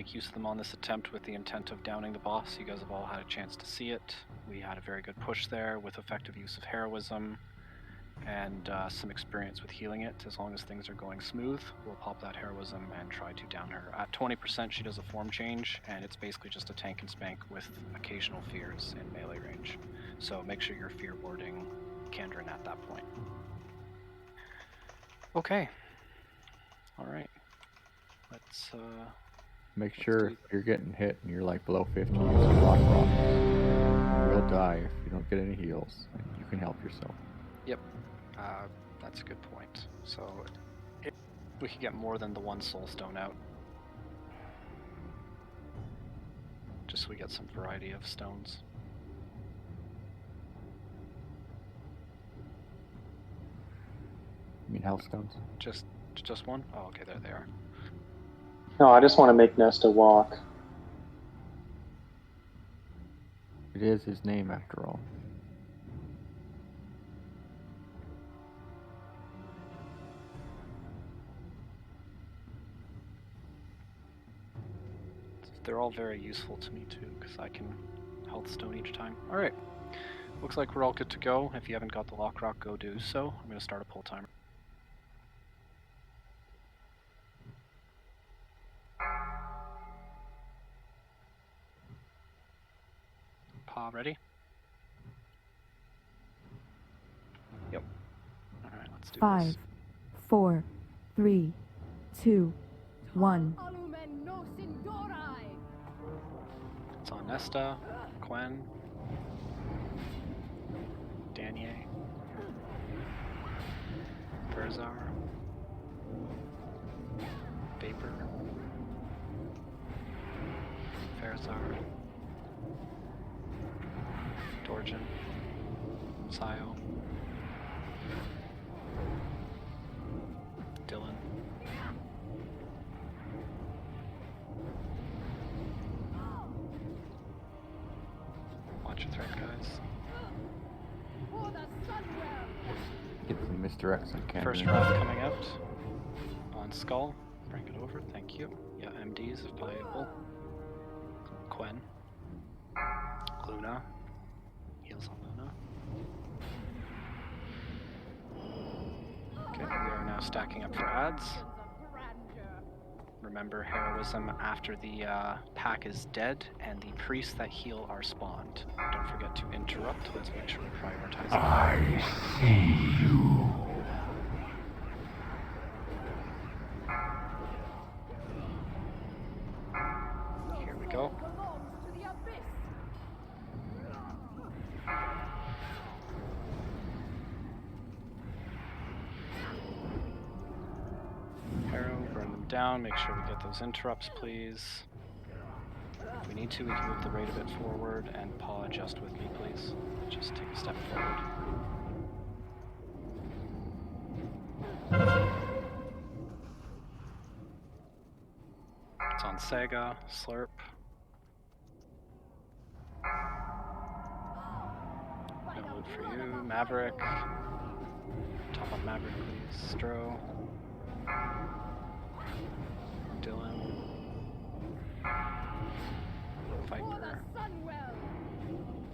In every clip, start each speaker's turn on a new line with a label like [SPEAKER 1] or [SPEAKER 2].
[SPEAKER 1] make use of them on this attempt with the intent of downing the boss. You guys have all had a chance to see it. We had a very good push there with effective use of heroism and some experience with healing it. As long as things are going smooth, we'll pop that heroism and try to down her. At 20%, she does a form change, and it's basically just a tank and spank with occasional fears in melee range. So make sure you're fear warding Kandrin at that point. Okay. All right. Let's
[SPEAKER 2] Make sure if you're getting hit and you're like below 50, use a block rock. You will die if you don't get any heals. And you can help yourself.
[SPEAKER 1] Yep. That's a good point. So if we could get more than the one soul stone out, just so we get some variety of stones.
[SPEAKER 2] You mean health stones?
[SPEAKER 1] Just one? Oh, okay, there they are.
[SPEAKER 3] No, I just want to make Nesta walk.
[SPEAKER 2] It is his name after all.
[SPEAKER 1] They're all very useful to me too, because I can health stone each time. Alright. Looks like we're all good to go. If you haven't got the lock rock, go do so. I'm going to start a pull timer. Pa, ready? Yep. Alright, let's do
[SPEAKER 4] 5,
[SPEAKER 1] this.
[SPEAKER 4] 4, 3, 2, 1.
[SPEAKER 1] It's on Nesta, Quen, Danier, Berzar, Vapor, Farazar, Dorjan, Sio, Dylan, watch your threat, guys.
[SPEAKER 2] Get some misdirects on camera.
[SPEAKER 1] First wrath coming out on Skull. Bring it over, thank you. Yeah, MDs if viable. Quen. Luna. Heals on Luna. Okay, we are now stacking up for ads. Remember heroism after the pack is dead and the priests that heal are spawned. Don't forget to interrupt. Let's make sure we prioritize.
[SPEAKER 5] I see you.
[SPEAKER 1] Here we go. Harrow, burn them down. Make sure we get those interrupts, please. If we need to, we can move the rate a bit forward, and paw adjust with me, please. Just take a step forward. It's on Saga, Slurp. No loot for you, Maverick. Top up Maverick, please. Stro. Dylan. Viper.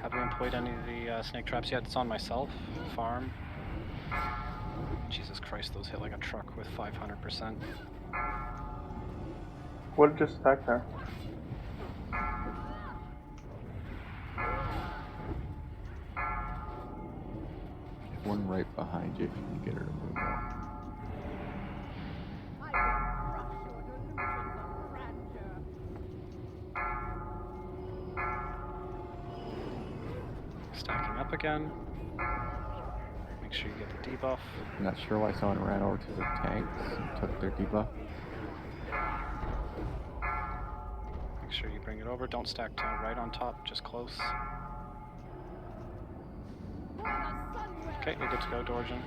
[SPEAKER 1] Have we employed any of the snake traps yet? It's on myself. Farm. Jesus Christ, those hit like a truck with 500%.
[SPEAKER 3] What just stacked there?
[SPEAKER 2] One right behind you if you can get her to move on.
[SPEAKER 1] Stacking up again. Make sure you get the debuff.
[SPEAKER 2] I'm not sure why someone ran over to the tanks and took their debuff.
[SPEAKER 1] Make sure you bring it over. Don't stack down right on top, just close. Okay, you're good to go, Dorjan.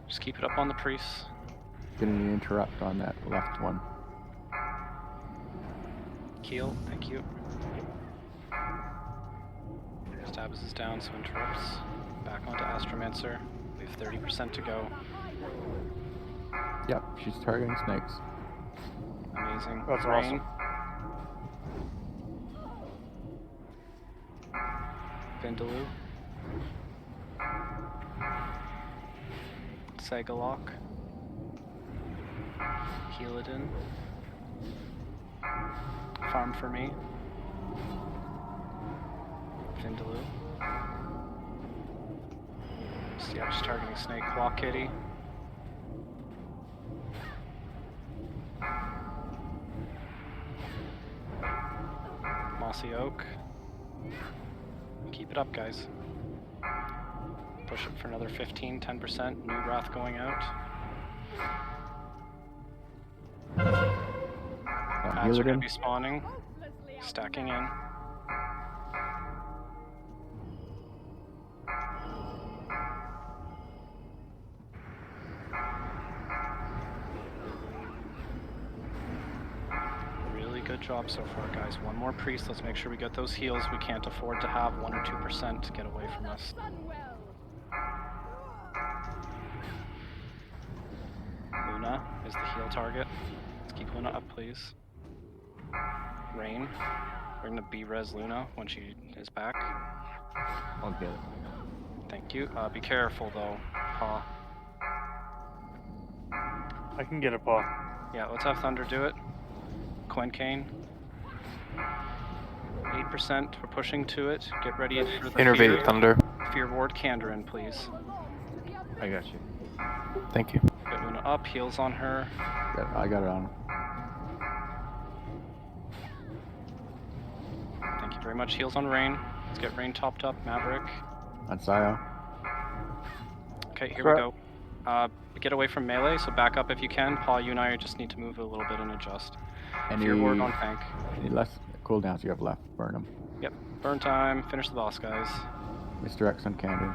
[SPEAKER 1] Just keep it up on the priests.
[SPEAKER 2] Getting an interrupt on that left one.
[SPEAKER 1] Keel, thank you. Stabs is down, so interrupts. Back onto Astromancer. We have 30% to go.
[SPEAKER 2] Yep, she's targeting snakes.
[SPEAKER 1] Amazing.
[SPEAKER 6] That's
[SPEAKER 1] Rain.
[SPEAKER 6] awesome.
[SPEAKER 1] Vindaloo. Sagalok. Healadin. Farm for me. Vindaloo. So yeah, just targeting Snake. Walk Kitty. Mossy Oak. Keep it up, guys. Push it for another 15, 10%. New Wrath going out. Ads are going to be spawning. Stacking in. Really good job so far, guys. One more priest. Let's make sure we get those heals. We can't afford to have 1 or 2% get away from us. Luna is the heal target. Let's keep Luna up, please. Rain. We're gonna B-res Luna when she is back.
[SPEAKER 2] I'll get it.
[SPEAKER 1] Thank you. Be careful though, Paw.
[SPEAKER 6] I can get a paw.
[SPEAKER 1] Yeah, let's have Thunder do it. Quencane. 8%. We're pushing to it. Get ready for the
[SPEAKER 7] Innervate Thunder.
[SPEAKER 1] Fear Ward Kandarin, please.
[SPEAKER 2] I got you.
[SPEAKER 7] Thank you.
[SPEAKER 1] Get Luna up. Heals on her.
[SPEAKER 2] I got it on.
[SPEAKER 1] Thank you very much. Heals on Rain. Let's get Rain topped up. Maverick.
[SPEAKER 2] On Sio.
[SPEAKER 1] Okay, here we go. Get away from melee, so back up if you can. Paul, you and I just need to move a little bit and adjust. Fear Ward on tank.
[SPEAKER 2] Any less cooldowns you have left? Burn them.
[SPEAKER 1] Yep. Burn time. Finish the boss, guys.
[SPEAKER 2] Mr. X on Candy.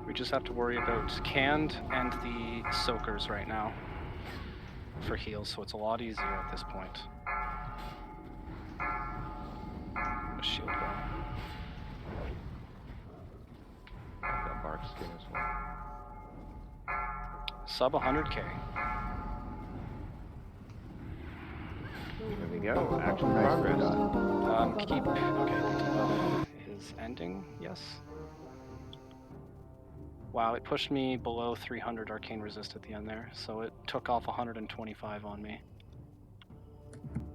[SPEAKER 1] We just have to worry about Canned and the Soakers right now for heals, so it's a lot easier at this point. Shield wall.
[SPEAKER 8] Got Bark skin as well.
[SPEAKER 1] Sub 100k.
[SPEAKER 8] There we go. Action
[SPEAKER 2] Nice.
[SPEAKER 8] progress.
[SPEAKER 1] Keep. Okay, debuff is ending. Yes. Wow, it pushed me below 300 arcane resist at the end there, so it took off 125 on me.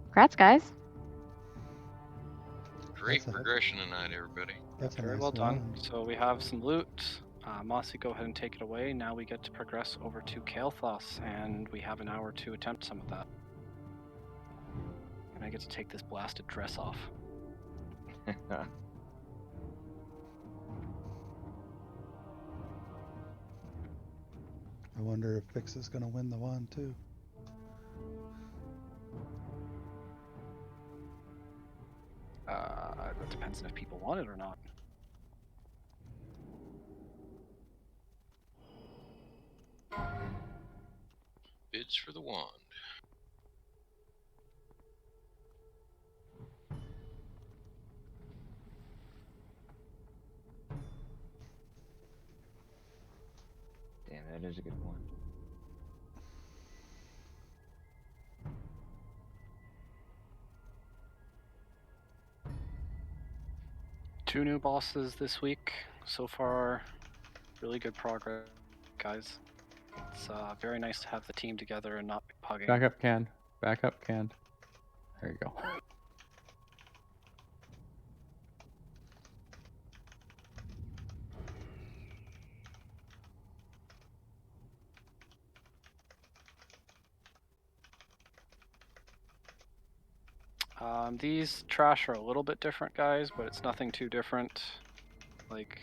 [SPEAKER 9] Congrats, guys.
[SPEAKER 10] Great progression tonight, everybody.
[SPEAKER 11] That's a
[SPEAKER 1] Very
[SPEAKER 11] nice
[SPEAKER 1] well done.
[SPEAKER 11] one.
[SPEAKER 1] So we have some loot. Mossy, go ahead and take it away. Now we get to progress over to Kael'thas, and we have an hour to attempt some of that. And I get to take this blasted dress off.
[SPEAKER 11] I wonder if Fix is going to win the one, too.
[SPEAKER 1] That depends on if people want it or not.
[SPEAKER 10] Bids for the wand.
[SPEAKER 8] Damn, that is a good one.
[SPEAKER 1] Two new bosses this week. So far, really good progress, guys. It's very nice to have the team together and not be pugging.
[SPEAKER 2] Back up, Canned. Back up, Canned. There you go.
[SPEAKER 1] These trash are a little bit different, guys, but it's nothing too different. Like,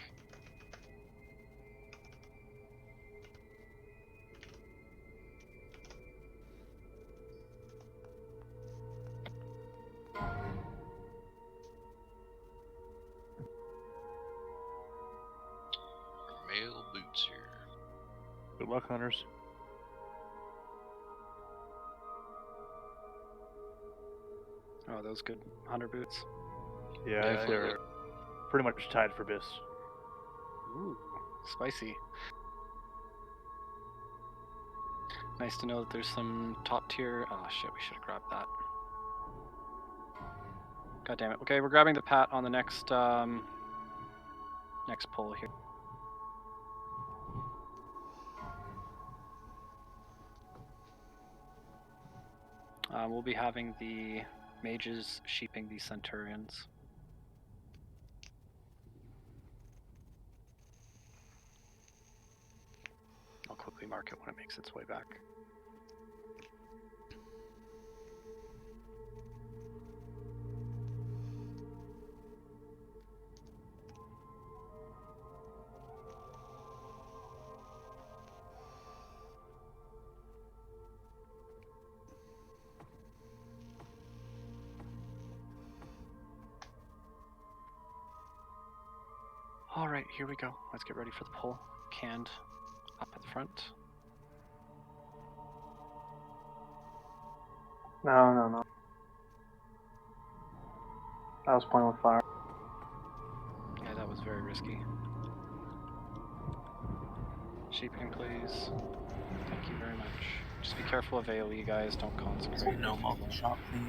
[SPEAKER 10] Male boots here.
[SPEAKER 6] Good luck, hunters.
[SPEAKER 1] oh, those good hunter boots.
[SPEAKER 6] Yeah, they're pretty much tied for Biss.
[SPEAKER 1] Ooh, Spicy. Nice to know that there's some top tier. Oh shit, we should have grabbed that. God damn it. Okay, we're grabbing the pat on the next next pull here. We'll be having the mages sheeping the centurions. I'll quickly mark it when it makes its way back. All right, here we go. Let's get ready for the pull. Canned up at the front.
[SPEAKER 3] No. I was playing with fire.
[SPEAKER 1] Yeah, that was very risky. Sheeping, please. Thank you very much. Just be careful of AoE, guys. Don't consecrate.
[SPEAKER 5] No multi-shot, please.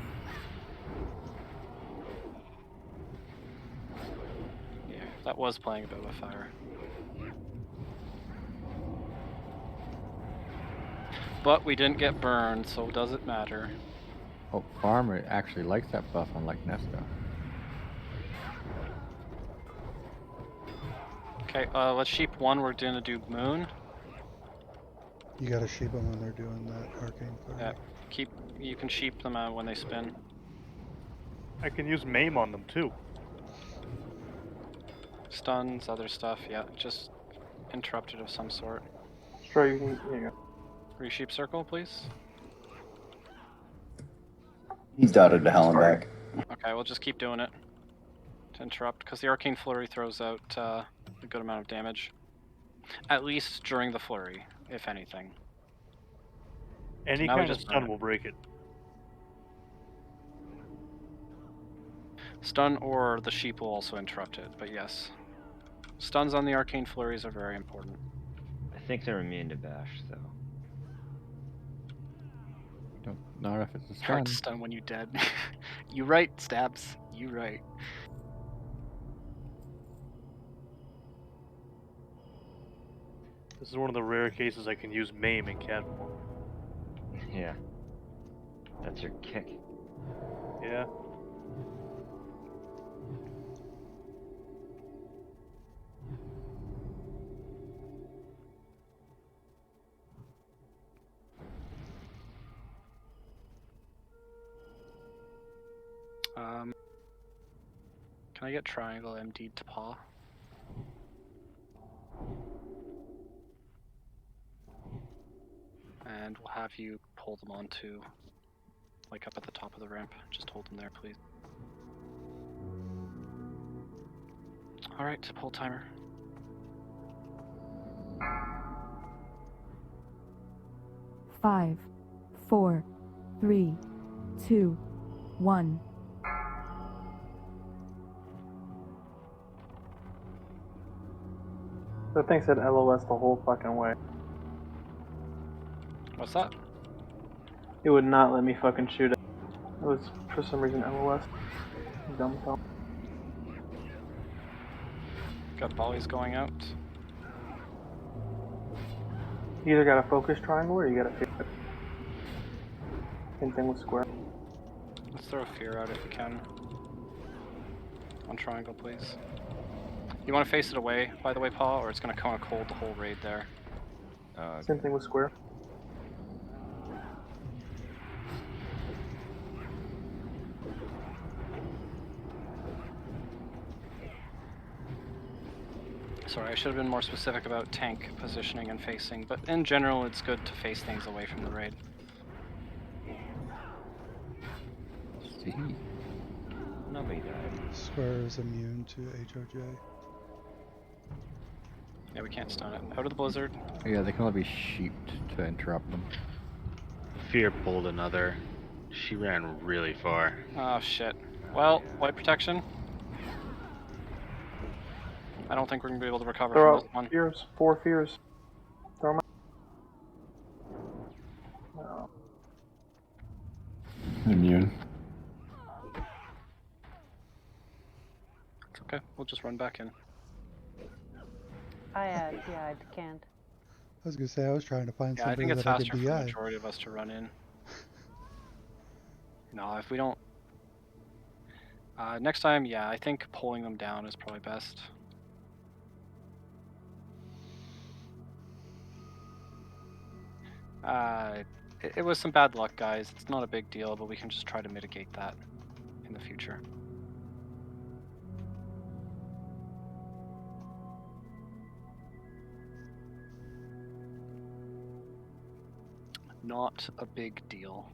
[SPEAKER 1] Yeah, that was playing a bit with fire. But we didn't get burned, so does it matter?
[SPEAKER 2] Oh, Farmer actually likes that buff, unlike Nesta.
[SPEAKER 1] Okay, let's sheep one. We're gonna do moon.
[SPEAKER 11] You gotta sheep them when they're doing that arcane flurry.
[SPEAKER 1] Yeah, you can sheep them when they spin.
[SPEAKER 6] I can use maim on them too.
[SPEAKER 1] Stuns, other stuff, yeah. Just interrupted of some sort.
[SPEAKER 3] Sure, you can. Here you go.
[SPEAKER 1] Resheep circle, please.
[SPEAKER 5] He's dotted to hell and back.
[SPEAKER 1] Okay, we'll just keep doing it to interrupt, because the arcane flurry throws out a good amount of damage. At least during the flurry, if anything.
[SPEAKER 6] Any
[SPEAKER 1] Now we
[SPEAKER 6] kind of
[SPEAKER 1] just
[SPEAKER 6] stun
[SPEAKER 1] burn it.
[SPEAKER 6] will break it.
[SPEAKER 1] Stun or the sheep will also interrupt it, but yes. Stuns on the arcane flurries are very important.
[SPEAKER 8] I think they're immune to bash, though.
[SPEAKER 2] Not if it's a
[SPEAKER 1] Hard
[SPEAKER 2] stun.
[SPEAKER 1] to stun when you're dead. You right, Stabs. You right.
[SPEAKER 6] This is one of the rare cases I can use maim in cat form.
[SPEAKER 8] Yeah. That's your kick.
[SPEAKER 6] Yeah.
[SPEAKER 1] Can I get triangle MD to paw? And we'll have you pull them onto, like up at the top of the ramp. Just hold them there, please. Alright, pull timer.
[SPEAKER 4] Five, 4, 3, 2, 1.
[SPEAKER 3] That thing said LOS the whole fucking way.
[SPEAKER 1] What's that?
[SPEAKER 3] It would not let me fucking shoot it. It was, for some reason, LOS. Dumb hell.
[SPEAKER 1] Got volleys going out.
[SPEAKER 3] You either got a focus triangle or you got a fear. Same thing with square.
[SPEAKER 1] Let's throw a fear out if we can. On triangle, please. You want to face it away, by the way, Paul, or it's going to kind of hold the whole raid there.
[SPEAKER 3] Same thing with square.
[SPEAKER 1] Sorry, I should have been more specific about tank positioning and facing, but in general, it's good to face things away from the raid.
[SPEAKER 2] See?
[SPEAKER 8] Nobody died.
[SPEAKER 11] Square is immune to HOJ.
[SPEAKER 1] Yeah, we can't stun it. Out of the blizzard.
[SPEAKER 2] Yeah, they can only be sheeped to interrupt them.
[SPEAKER 12] Fear pulled another. She ran really far.
[SPEAKER 1] Oh shit. Well, white protection. I don't think we're gonna be able to recover
[SPEAKER 3] Throw
[SPEAKER 1] from
[SPEAKER 3] out
[SPEAKER 1] this one.
[SPEAKER 3] fears. 4 fears. Throw them out. No.
[SPEAKER 13] Immune.
[SPEAKER 1] It's okay. We'll just run back in.
[SPEAKER 14] I can't.
[SPEAKER 11] I was gonna say I was trying to find
[SPEAKER 1] Yeah, I think
[SPEAKER 11] somebody
[SPEAKER 1] it's
[SPEAKER 11] that I could
[SPEAKER 1] faster for the
[SPEAKER 11] DI.
[SPEAKER 1] majority of us to run in. No, if we don't... next time, yeah, I think pulling them down is probably best. It was some bad luck, guys. It's not a big deal, but we can just try to mitigate that in the future. Not a big deal.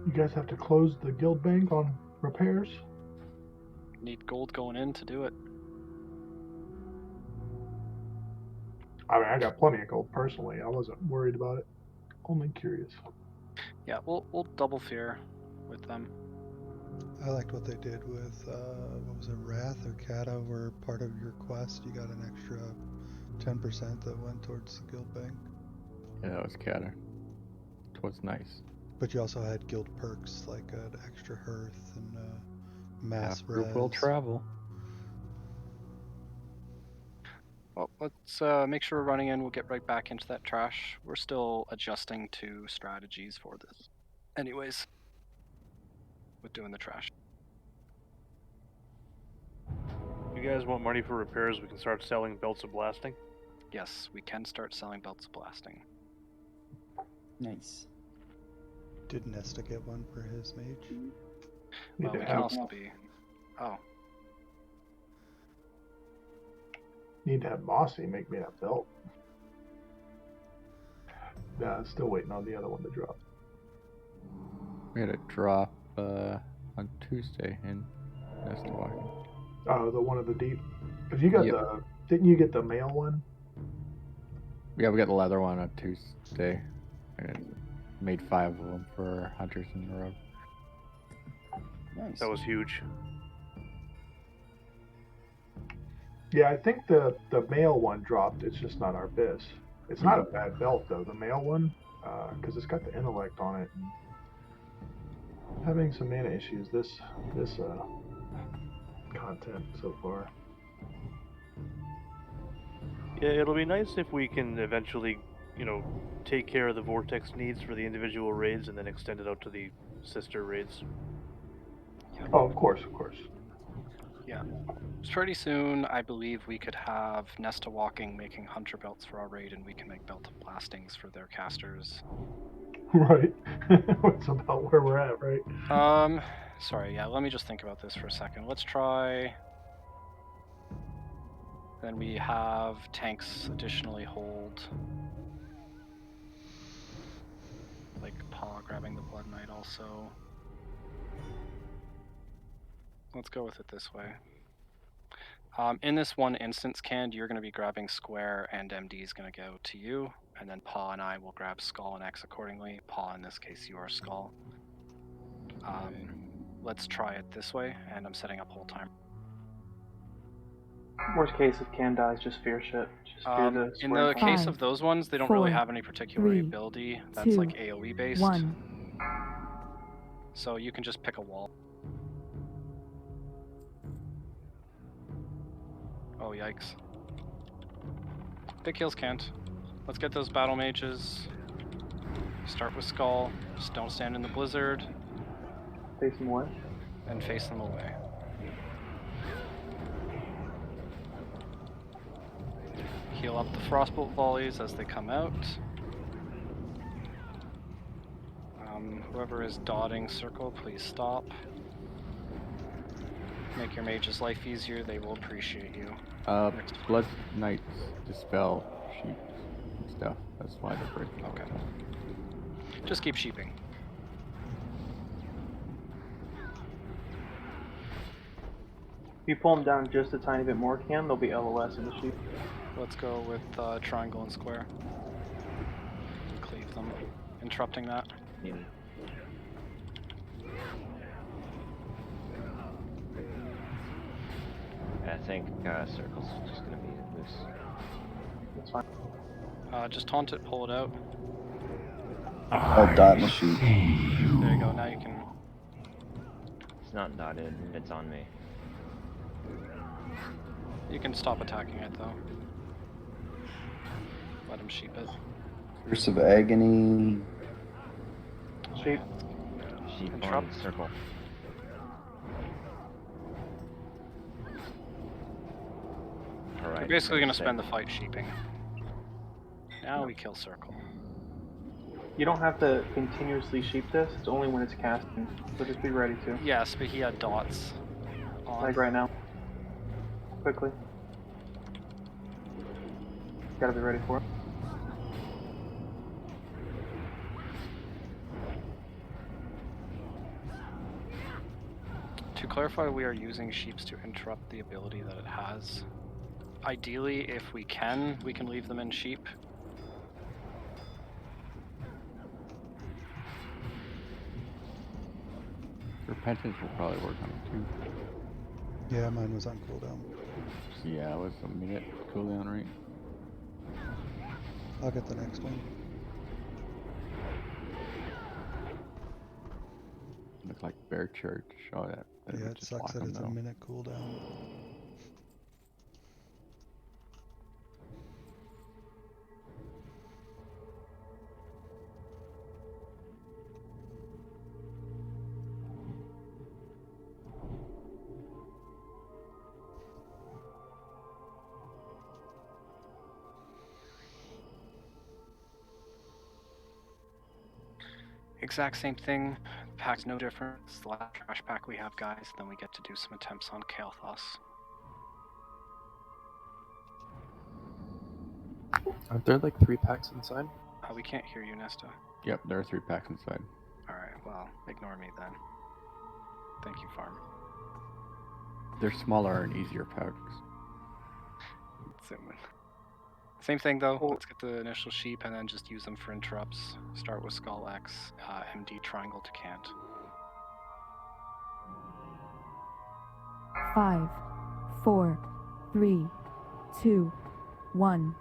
[SPEAKER 15] You guys have to close the guild bank on repairs?
[SPEAKER 1] Need gold going in to do it.
[SPEAKER 15] I mean, I got plenty of gold personally. I wasn't worried about it. Only curious.
[SPEAKER 1] Yeah, we'll double fear with them.
[SPEAKER 11] I liked what they did with what was it, Wrath or Kata, where part of your quest you got an extra 10% that went towards the guild bank.
[SPEAKER 2] Yeah, that was Kata. It was nice.
[SPEAKER 11] But you also had guild perks like an extra hearth and mass
[SPEAKER 2] Group will
[SPEAKER 11] res.
[SPEAKER 2] travel.
[SPEAKER 1] Well, let's make sure we're running in. We'll get right back into that trash. We're still adjusting to strategies for this. Anyways, with doing the trash.
[SPEAKER 6] You guys want money for repairs? We can start selling belts of blasting.
[SPEAKER 1] Yes, we can start selling belts of blasting.
[SPEAKER 5] Nice.
[SPEAKER 11] Did Nesta get one for his mage?
[SPEAKER 1] Well, we can also be... Oh.
[SPEAKER 15] Need to have Mossy make me that belt. Nah, still waiting on the other one to drop.
[SPEAKER 2] We had a drop on Tuesday in Nesta Walking.
[SPEAKER 15] Oh, the one of the deep. Cause you got the. Didn't you get the male one?
[SPEAKER 2] Yeah, we got the leather one on Tuesday. And made 5 of them for hunters in the road.
[SPEAKER 5] Nice.
[SPEAKER 6] That was huge.
[SPEAKER 15] Yeah, I think the male one dropped. It's just not our Abyss. It's not a bad belt though. The male one, because it's got the intellect on it. And having some mana issues. This content so far.
[SPEAKER 6] Yeah, it'll be nice if we can eventually, take care of the vortex needs for the individual raids and then extend it out to the sister raids.
[SPEAKER 15] Oh, of course, of course.
[SPEAKER 1] Yeah. Pretty soon, I believe we could have Nesta Walking making hunter belts for our raid, and we can make belt of blastings for their casters.
[SPEAKER 15] Right. It's about where we're at, right?
[SPEAKER 1] Sorry, yeah, let me just think about this for a second. Let's try... Then we have tanks additionally hold... like Paw grabbing the Blood Knight also. Let's go with it this way. In this one instance, Canned, you're going to be grabbing Square, and MD is going to go to you, and then Paw and I will grab Skull and X accordingly. Paw, in this case, you are Skull. Let's try it this way, and I'm setting up whole time.
[SPEAKER 3] Worst case, if Can dies, just fear shit. Just fear the
[SPEAKER 1] in the
[SPEAKER 3] square
[SPEAKER 1] case
[SPEAKER 3] time.
[SPEAKER 1] of those ones, they don't really have any particular ability that's like AoE based.
[SPEAKER 4] 1.
[SPEAKER 1] So you can just pick a wall. Oh, yikes. Big heals can't. Let's get those battle mages. Start with Skull. Just don't stand in the blizzard.
[SPEAKER 3] Face them away.
[SPEAKER 1] And face them away. Heal up the frostbolt volleys as they come out. Whoever is dotting circle, please stop. Make your mage's life easier, they will appreciate you.
[SPEAKER 2] Blood Knights dispel sheep and stuff. That's why they're breaking.
[SPEAKER 1] Okay. Just keep sheeping.
[SPEAKER 3] If you pull them down just a tiny bit more, Cam, they'll be LOS in the sheep.
[SPEAKER 1] Let's go with triangle and square. Cleave them, interrupting that.
[SPEAKER 8] I think circle's just gonna be loose.
[SPEAKER 3] That's fine.
[SPEAKER 1] Just taunt it, pull it out.
[SPEAKER 5] Oh, dot in the sheet.
[SPEAKER 1] There you go, now you can...
[SPEAKER 8] It's not dotted, it's on me.
[SPEAKER 1] You can stop attacking it though. Let him sheep it.
[SPEAKER 5] Curse of Agony.
[SPEAKER 3] Sheep.
[SPEAKER 8] Sheep on
[SPEAKER 1] Interrupt.
[SPEAKER 8] circle. Alright.
[SPEAKER 1] You're basically going to spend the fight sheeping. Now we kill circle.
[SPEAKER 3] You don't have to continuously sheep this, it's only when it's casting, so just be ready to.
[SPEAKER 1] Yes, but he had dots on.
[SPEAKER 3] Like right now. Quickly. Gotta be ready for it.
[SPEAKER 1] To clarify, we are using sheeps to interrupt the ability that it has. Ideally, if we can leave them in sheep.
[SPEAKER 2] Repentance will probably work on it too.
[SPEAKER 11] Yeah, mine was on cooldown.
[SPEAKER 2] Yeah, it was a minute cooldown, right?
[SPEAKER 11] I'll get the next one.
[SPEAKER 2] Look like Bear Church. Oh, that
[SPEAKER 11] Yeah,
[SPEAKER 2] would
[SPEAKER 11] it
[SPEAKER 2] just
[SPEAKER 11] sucks
[SPEAKER 2] lock
[SPEAKER 11] that
[SPEAKER 2] them,
[SPEAKER 11] it's a
[SPEAKER 2] though.
[SPEAKER 11] minute cooldown.
[SPEAKER 1] Exact same thing. Pack's no different. It's the last trash pack we have, guys. Then we get to do some attempts on Kael'thas.
[SPEAKER 7] Aren't there like 3 packs inside?
[SPEAKER 1] We can't hear you, Nesta.
[SPEAKER 2] Yep, there are 3 packs inside.
[SPEAKER 1] Alright, well, ignore me then. Thank you, Farm.
[SPEAKER 2] They're smaller and easier packs.
[SPEAKER 1] Same thing though, let's get the initial sheep and then just use them for interrupts. Start with Skull X, MD triangle to cant.
[SPEAKER 4] 5, 4, 3, 2, 1.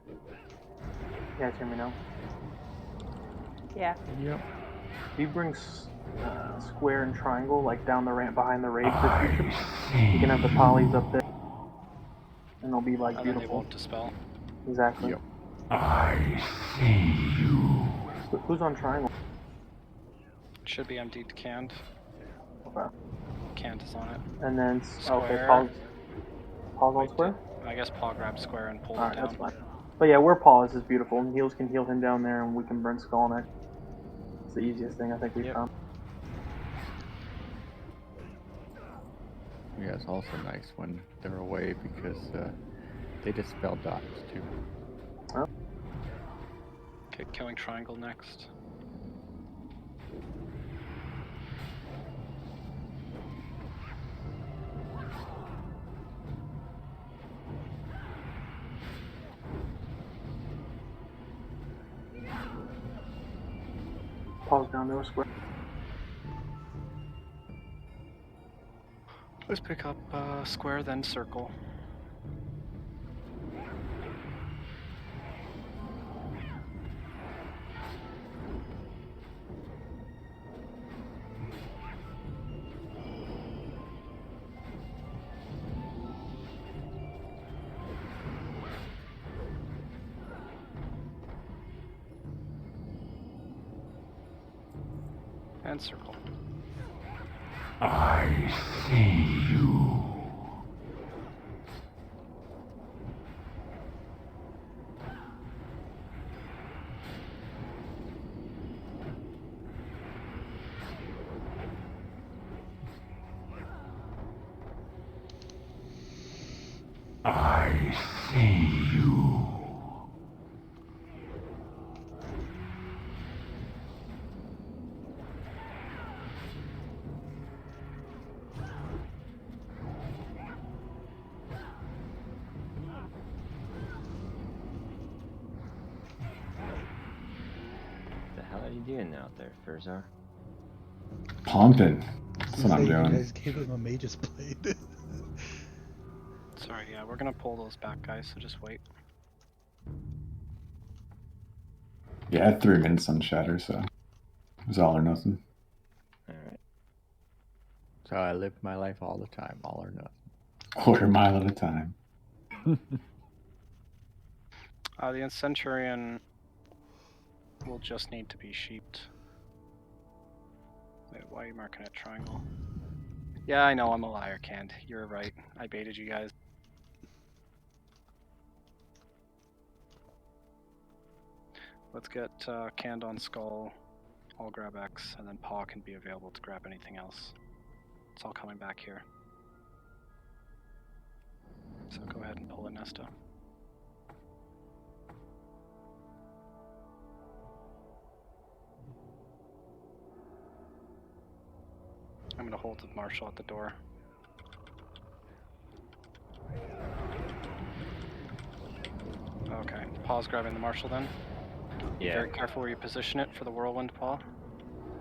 [SPEAKER 3] You guys hear me now?
[SPEAKER 9] Yeah.
[SPEAKER 2] Yep.
[SPEAKER 3] If you bring square and triangle like down the ramp behind the raid for future, you can have the polys up there, and they'll be like
[SPEAKER 1] And then they
[SPEAKER 3] beautiful.
[SPEAKER 1] won't dispel.
[SPEAKER 3] Exactly.
[SPEAKER 2] Yep.
[SPEAKER 3] Who's on triangle?
[SPEAKER 1] Should be MD to canned.
[SPEAKER 3] Okay.
[SPEAKER 1] Cant is on it.
[SPEAKER 3] And then okay,
[SPEAKER 1] Square.
[SPEAKER 3] Paul's on square.
[SPEAKER 1] I guess Paul grabs square and pulls it
[SPEAKER 3] Alright,
[SPEAKER 1] down.
[SPEAKER 3] that's fine. But yeah, where Paul is beautiful, and heals can heal him down there, and we can burn Skull Neck. It's the easiest thing I think we've found.
[SPEAKER 2] Yeah, it's also nice when they're away because they dispel dots too.
[SPEAKER 3] Oh.
[SPEAKER 1] Okay, killing triangle next.
[SPEAKER 3] Paul's down there, square.
[SPEAKER 1] Let's pick up square, then circle. And circle.
[SPEAKER 13] I see you. I see you.
[SPEAKER 8] doing out there, Furzar?
[SPEAKER 14] Pumping. That's what I'm
[SPEAKER 11] You
[SPEAKER 14] doing.
[SPEAKER 11] guys gave him a mage's blade.
[SPEAKER 1] Sorry, yeah, we're gonna pull those back, guys, so just wait.
[SPEAKER 14] Yeah, I had 3 minutes on Shatter, so it was all or nothing.
[SPEAKER 8] Alright.
[SPEAKER 2] So I live my life all the time, all or nothing.
[SPEAKER 14] Quarter mile at a time.
[SPEAKER 1] The Centurion will just need to be sheeped. Wait, why are you marking a triangle? Yeah, I know, I'm a liar, Canned. You're right. I baited you guys. Let's get Canned on Skull. I'll grab X, and then Paw can be available to grab anything else. It's all coming back here. So go ahead and pull it, Nesta. I'm gonna hold the Marshal at the door. Okay, Paw's grabbing the Marshal then. Be
[SPEAKER 8] Yeah.
[SPEAKER 1] very careful where you position it for the Whirlwind Paw.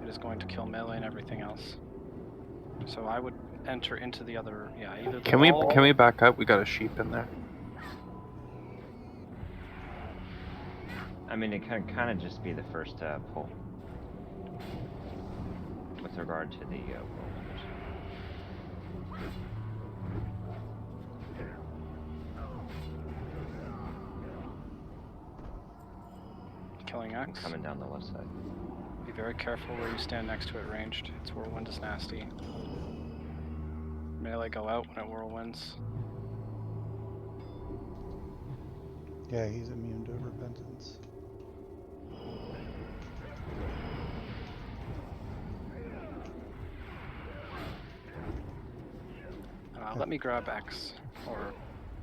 [SPEAKER 1] It is going to kill melee and everything else. So I would enter into the other, yeah, either the
[SPEAKER 7] Can we
[SPEAKER 1] wall...
[SPEAKER 7] back up? We got a sheep in there.
[SPEAKER 8] I mean, it can kind of just be the first pull. With regard to the whirlwind.
[SPEAKER 1] Killing X.
[SPEAKER 8] Coming down the left side.
[SPEAKER 1] Be very careful where you stand next to it ranged. Its Whirlwind is nasty. Melee go out when it whirlwinds.
[SPEAKER 11] Yeah, he's immune to repentance.
[SPEAKER 1] Let me grab X or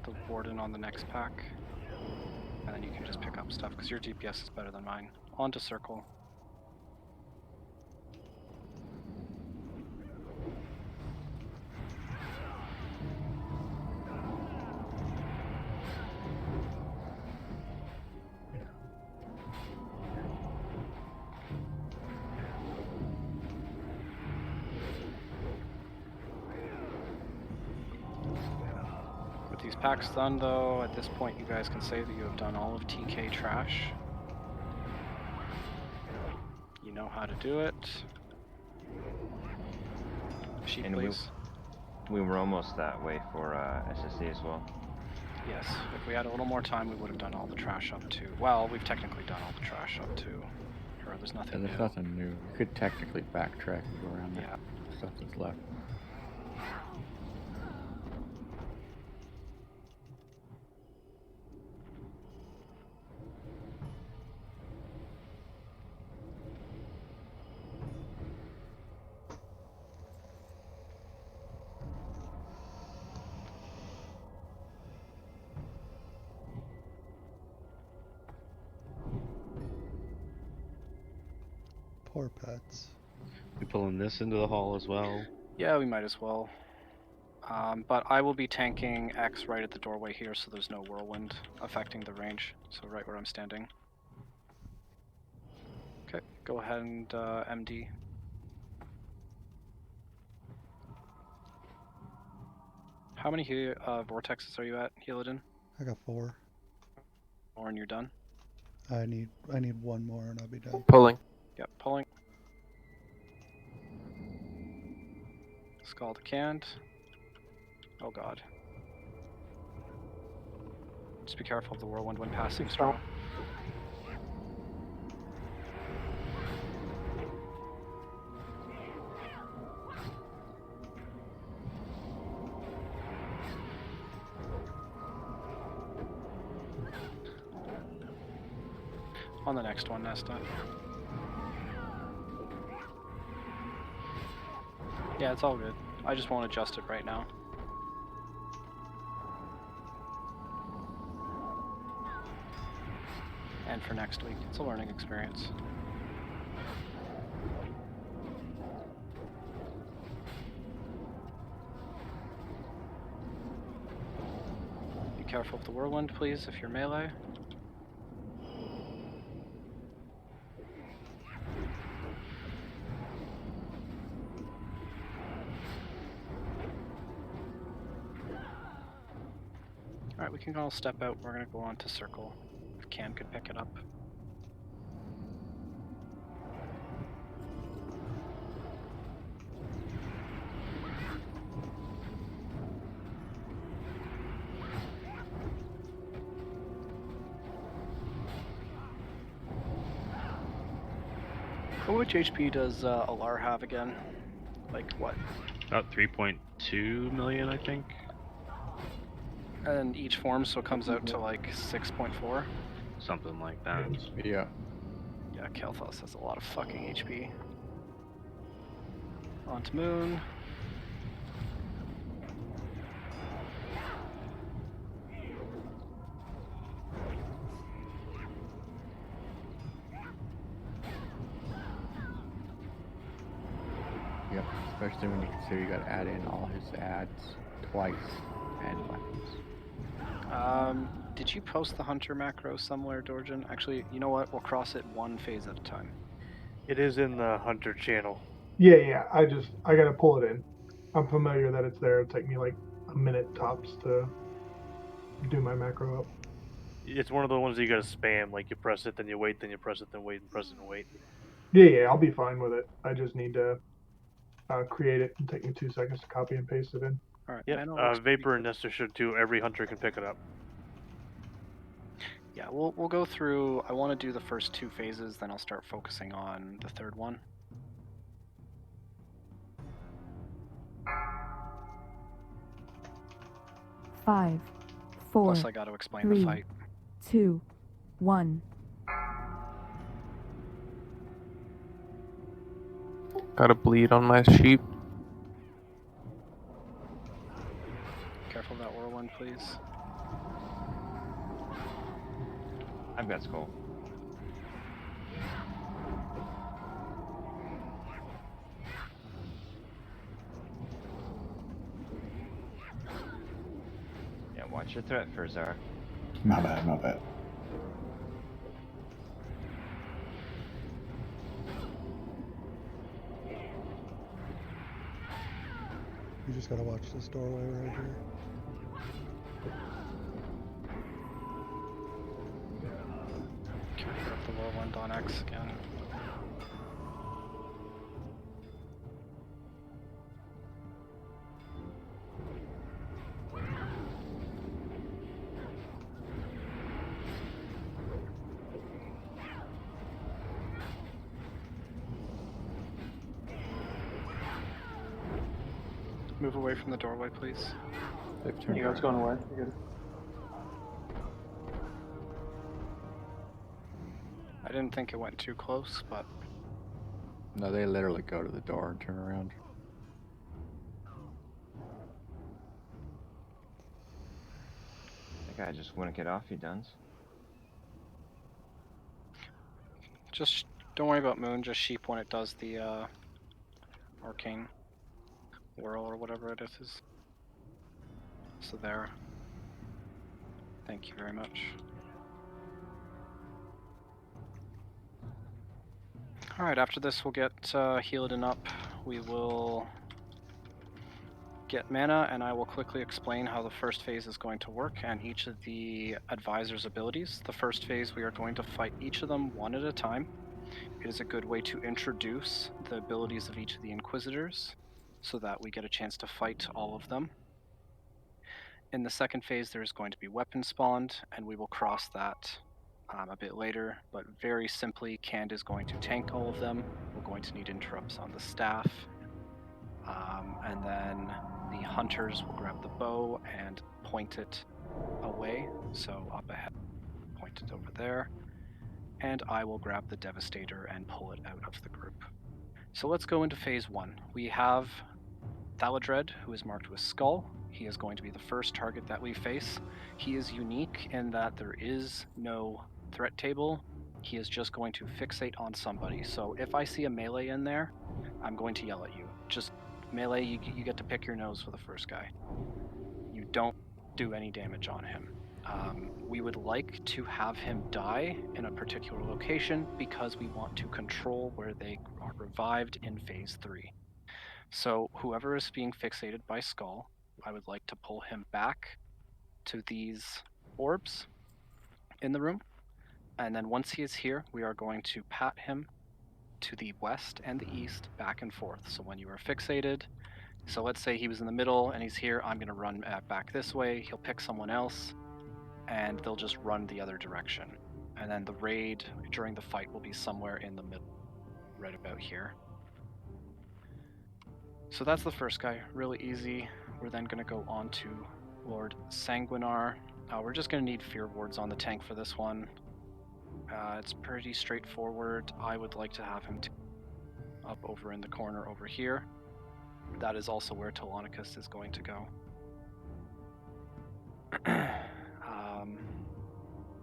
[SPEAKER 1] the Warden on the next pack. And then you can just pick up stuff, because your DPS is better than mine. On to Circle. These packs done though, at this point you guys can say that you have done all of TK trash. You know how to do it. Sheep,
[SPEAKER 8] And
[SPEAKER 1] please.
[SPEAKER 8] We were almost that way for SSC as well.
[SPEAKER 1] Yes, if we had a little more time we would have done all the trash up to, well, we've technically done all the trash up to, or there's nothing
[SPEAKER 2] There's
[SPEAKER 1] new.
[SPEAKER 2] nothing new. You could technically backtrack and go around that stuff that's left.
[SPEAKER 11] Poor pets.
[SPEAKER 12] We pulling this into the hall as well.
[SPEAKER 1] Yeah, we might as well. But I will be tanking X right at the doorway here, so there's no whirlwind affecting the range. So right where I'm standing. Okay, go ahead and MD. How many vortexes are you at, Healadin?
[SPEAKER 11] I got 4.
[SPEAKER 1] More and you're done?
[SPEAKER 11] I need one more and I'll be done.
[SPEAKER 7] Pulling.
[SPEAKER 1] Yep, pulling. Scald canned. Oh god. Just be careful of the whirlwind when passing through. On the next one, Nesta. Yeah, it's all good. I just won't adjust it right now. And for next week, it's a learning experience. Be careful of the whirlwind, please, if you're melee. Alright, we can all step out. We're gonna go on to circle. If Cam could pick it up. How much HP does Alar have again? Like what?
[SPEAKER 12] About 3.2 million, I think.
[SPEAKER 1] And each form, so it comes out to like 6.4?
[SPEAKER 12] Something like that.
[SPEAKER 2] Yeah.
[SPEAKER 1] Yeah, Kalthos has a lot of fucking HP. On to Moon.
[SPEAKER 2] Yep, especially when you consider you gotta add in all his ads twice and weapons.
[SPEAKER 1] Did you post the Hunter macro somewhere, Dorjan? Actually, you know what? We'll cross it one phase at a time.
[SPEAKER 6] It is in the Hunter channel.
[SPEAKER 15] Yeah. I gotta pull it in. I'm familiar that it's there. It'll take me like a minute tops to do my macro up.
[SPEAKER 6] It's one of the ones that you gotta spam. Like you press it, then you wait, then you press it, then wait, and press it and wait.
[SPEAKER 15] Yeah, I'll be fine with it. I just need to create it and take me 2 seconds to copy and paste it in.
[SPEAKER 1] Alright,
[SPEAKER 6] Yeah, Vapor and Nestor should too. Every Hunter can pick it up.
[SPEAKER 1] Yeah, we'll go through. I want to do the first 2 phases, then I'll start focusing on the third one.
[SPEAKER 4] Five, four,
[SPEAKER 1] Plus, I got to explain
[SPEAKER 4] 3,
[SPEAKER 1] the fight.
[SPEAKER 4] 2, 1.
[SPEAKER 7] Got a bleed on my sheep.
[SPEAKER 1] Careful of that whirlwind, please.
[SPEAKER 8] I've got skull. Yeah, watch your threat, Furzar.
[SPEAKER 14] My bad.
[SPEAKER 11] You just gotta watch this doorway right here.
[SPEAKER 1] Okay, grab the whirlwind on X again. Move away from the doorway, please.
[SPEAKER 2] They've turned
[SPEAKER 3] You know, it's going away. You're good.
[SPEAKER 1] I didn't think it went too close, but
[SPEAKER 2] No, they literally go to the door and turn around.
[SPEAKER 8] That guy just wouldn't get off, he duns.
[SPEAKER 1] just don't worry about Moon. Just sheep when it does the arcane whirl or whatever it is. So there. Thank you very much. Alright, after this we'll get Healadin up. We will get mana, and I will quickly explain how the first phase is going to work and each of the advisor's abilities. The first phase, we are going to fight each of them one at a time. It is a good way to introduce the abilities of each of the Inquisitors so that we get a chance to fight all of them. In the second phase, there is going to be weapon spawned, and we will cross that a bit later, but very simply, Cand is going to tank all of them. We're going to need interrupts on the staff, and then the hunters will grab the bow and point it away, so up ahead, point it over there, and I will grab the Devastator and pull it out of the group. So let's go into phase 1. We have Thaladred, who is marked with Skull. He is going to be the first target that we face. He is unique in that there is no threat table. He is just going to fixate on somebody. So if I see a melee in there, I'm going to yell at you. Just melee, you get to pick your nose for the first guy. You don't do any damage on him. We would like to have him die in a particular location because we want to control where they are revived in phase 3. So whoever is being fixated by Skull, I would like to pull him back to these orbs in the room. And then once he is here, we are going to pat him to the west and the east, back and forth. So when you are fixated, so let's say he was in the middle and he's here, I'm going to run back this way. He'll pick someone else, and they'll just run the other direction. And then the raid during the fight will be somewhere in the middle, right about here. So that's the first guy, really easy. We're then going to go on to Lord Sanguinar. We're just going to need fear wards on the tank for this one. It's pretty straightforward. I would like to have him up over in the corner over here. That is also where Telonicus is going to go.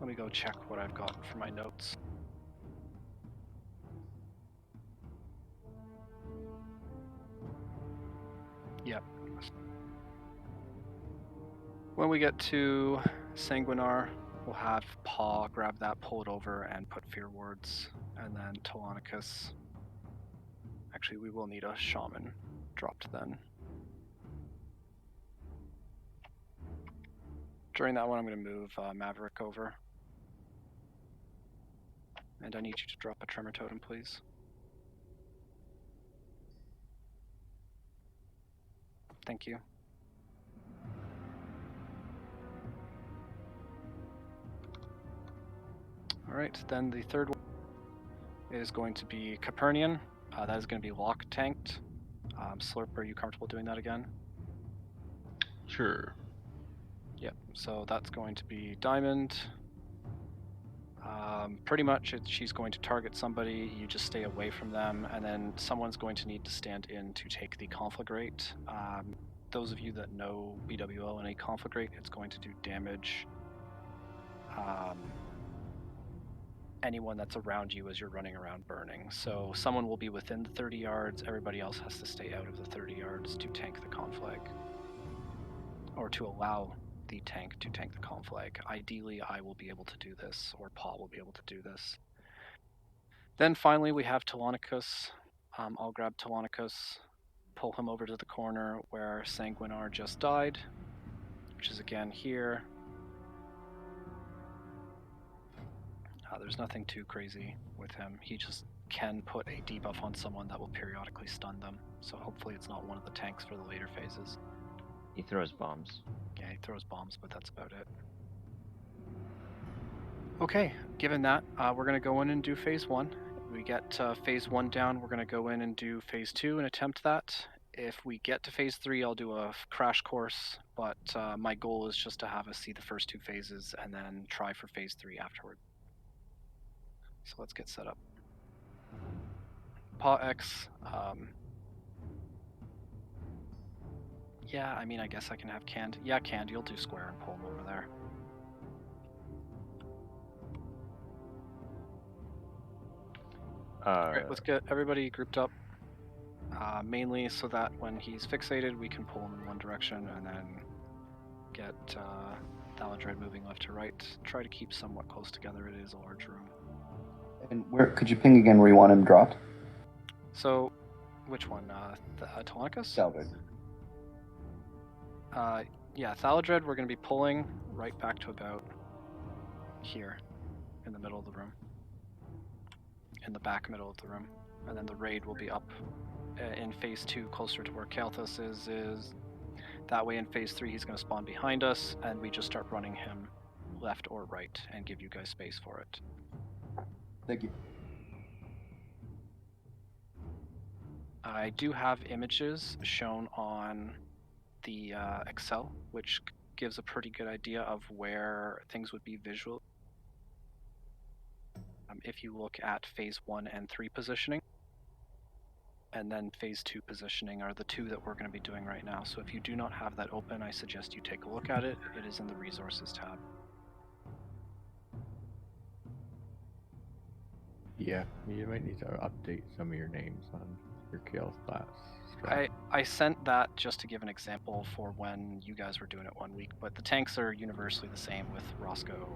[SPEAKER 1] Let me go check what I've got for my notes. Yep. When we get to Sanguinar, we'll have Paw grab that, pull it over, and put fear wards. And then Telonicus. Actually, we will need a shaman dropped then. During that one, I'm going to move Maverick over. And I need you to drop a tremor totem, please. Thank you. Alright, then the third one is going to be Capernian. That is going to be lock tanked. Slurp, are you comfortable doing that again?
[SPEAKER 12] Sure.
[SPEAKER 1] Yep, so that's going to be Diamond. Pretty much she's going to target somebody, you just stay away from them, and then someone's going to need to stand in to take the conflagrate. Those of you that know BWL and a conflagrate, it's going to do damage. Anyone that's around you as you're running around burning. So someone will be within the 30 yards, everybody else has to stay out of the 30 yards to tank the conflag. Or to allow the tank to tank the conflag. Ideally, I will be able to do this, or Paul will be able to do this. Then finally we have Telonicus. I'll grab Telonicus, pull him over to the corner where Sanguinar just died, which is again here. There's nothing too crazy with him. He just can put a debuff on someone that will periodically stun them. So hopefully it's not one of the tanks for the later phases.
[SPEAKER 8] He throws bombs.
[SPEAKER 1] Yeah, he throws bombs, but that's about it. Okay, given that, we're going to go in and do phase 1. We get phase 1 down, we're going to go in and do phase 2 and attempt that. If we get to phase 3, I'll do a crash course, but my goal is just to have us see the first 2 phases and then try for phase 3 afterward. So let's get set up. Paw X. Yeah, I mean, I guess I can have Canned. Yeah, Canned, you'll do square and pull him over there. Alright, let's get everybody grouped up. Mainly so that when he's fixated, we can pull him in one direction and then get Thaladred moving left to right. Try to keep somewhat close together. It is a large room.
[SPEAKER 5] And where could you ping again where you want him dropped?
[SPEAKER 1] So, which one? Telonicus?
[SPEAKER 5] Thaladred.
[SPEAKER 1] Yeah, Thaladred, we're going to be pulling right back to about here in the middle of the room. In the back middle of the room. And then the raid will be up in phase 2 closer to where Kalthus is. That way in phase 3 he's going to spawn behind us and we just start running him left or right and give you guys space for it.
[SPEAKER 5] Thank you.
[SPEAKER 1] I do have images shown on the Excel, which gives a pretty good idea of where things would be visual. If you look at phase 1 and 3 positioning, and then phase 2 positioning are the 2 that we're going to be doing right now. So if you do not have that open, I suggest you take a look at it. It is in the resources tab.
[SPEAKER 2] Yeah, you might need to update some of your names on your Chaos class.
[SPEAKER 1] I sent that just to give an example for when you guys were doing it 1 week, but the tanks are universally the same with Roscoe,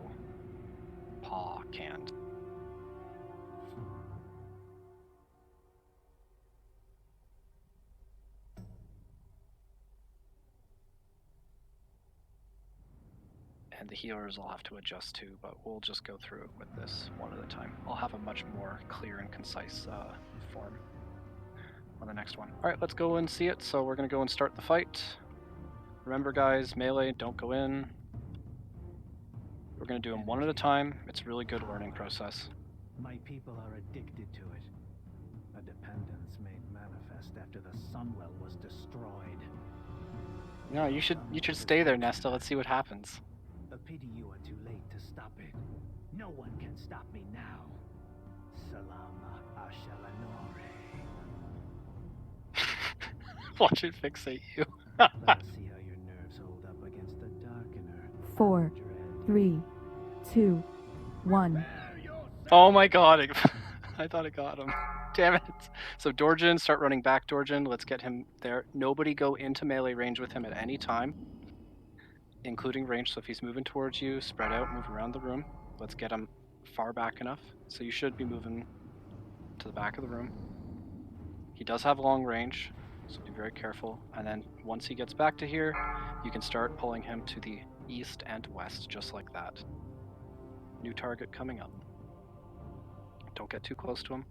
[SPEAKER 1] Paw, Canned. and the healers will have to adjust too, but we'll just go through it with this one at a time. I'll have a much more clear and concise form on the next one. Alright, let's go and see it. So we're going to go and start the fight. Remember guys, melee, don't go in. We're going to do them one at a time. It's a really good learning process.
[SPEAKER 16] My people are addicted to it. A dependence made manifest after the Sunwell was destroyed.
[SPEAKER 1] No, you should stay there, Nesta. Let's see what happens.
[SPEAKER 16] A pity you are too late to stop it. No one can stop me now. Salama Ashalanore.
[SPEAKER 1] Watch it fixate you.
[SPEAKER 16] Let's see how your nerves hold up against the Darkener.
[SPEAKER 4] 4, 3, 2, 1.
[SPEAKER 1] Oh my god, I thought it got him. Damn it. So Dorjin, start running back, Dorjin. Let's get him there. Nobody go into melee range with him at any time, including range. So if he's moving towards you, spread out, move around the room. Let's get him far back enough. So you should be moving to the back of the room. He does have long range, so be very careful. And then once he gets back to here, you can start pulling him to the east and west, just like that. New target coming up. Don't get too close to him.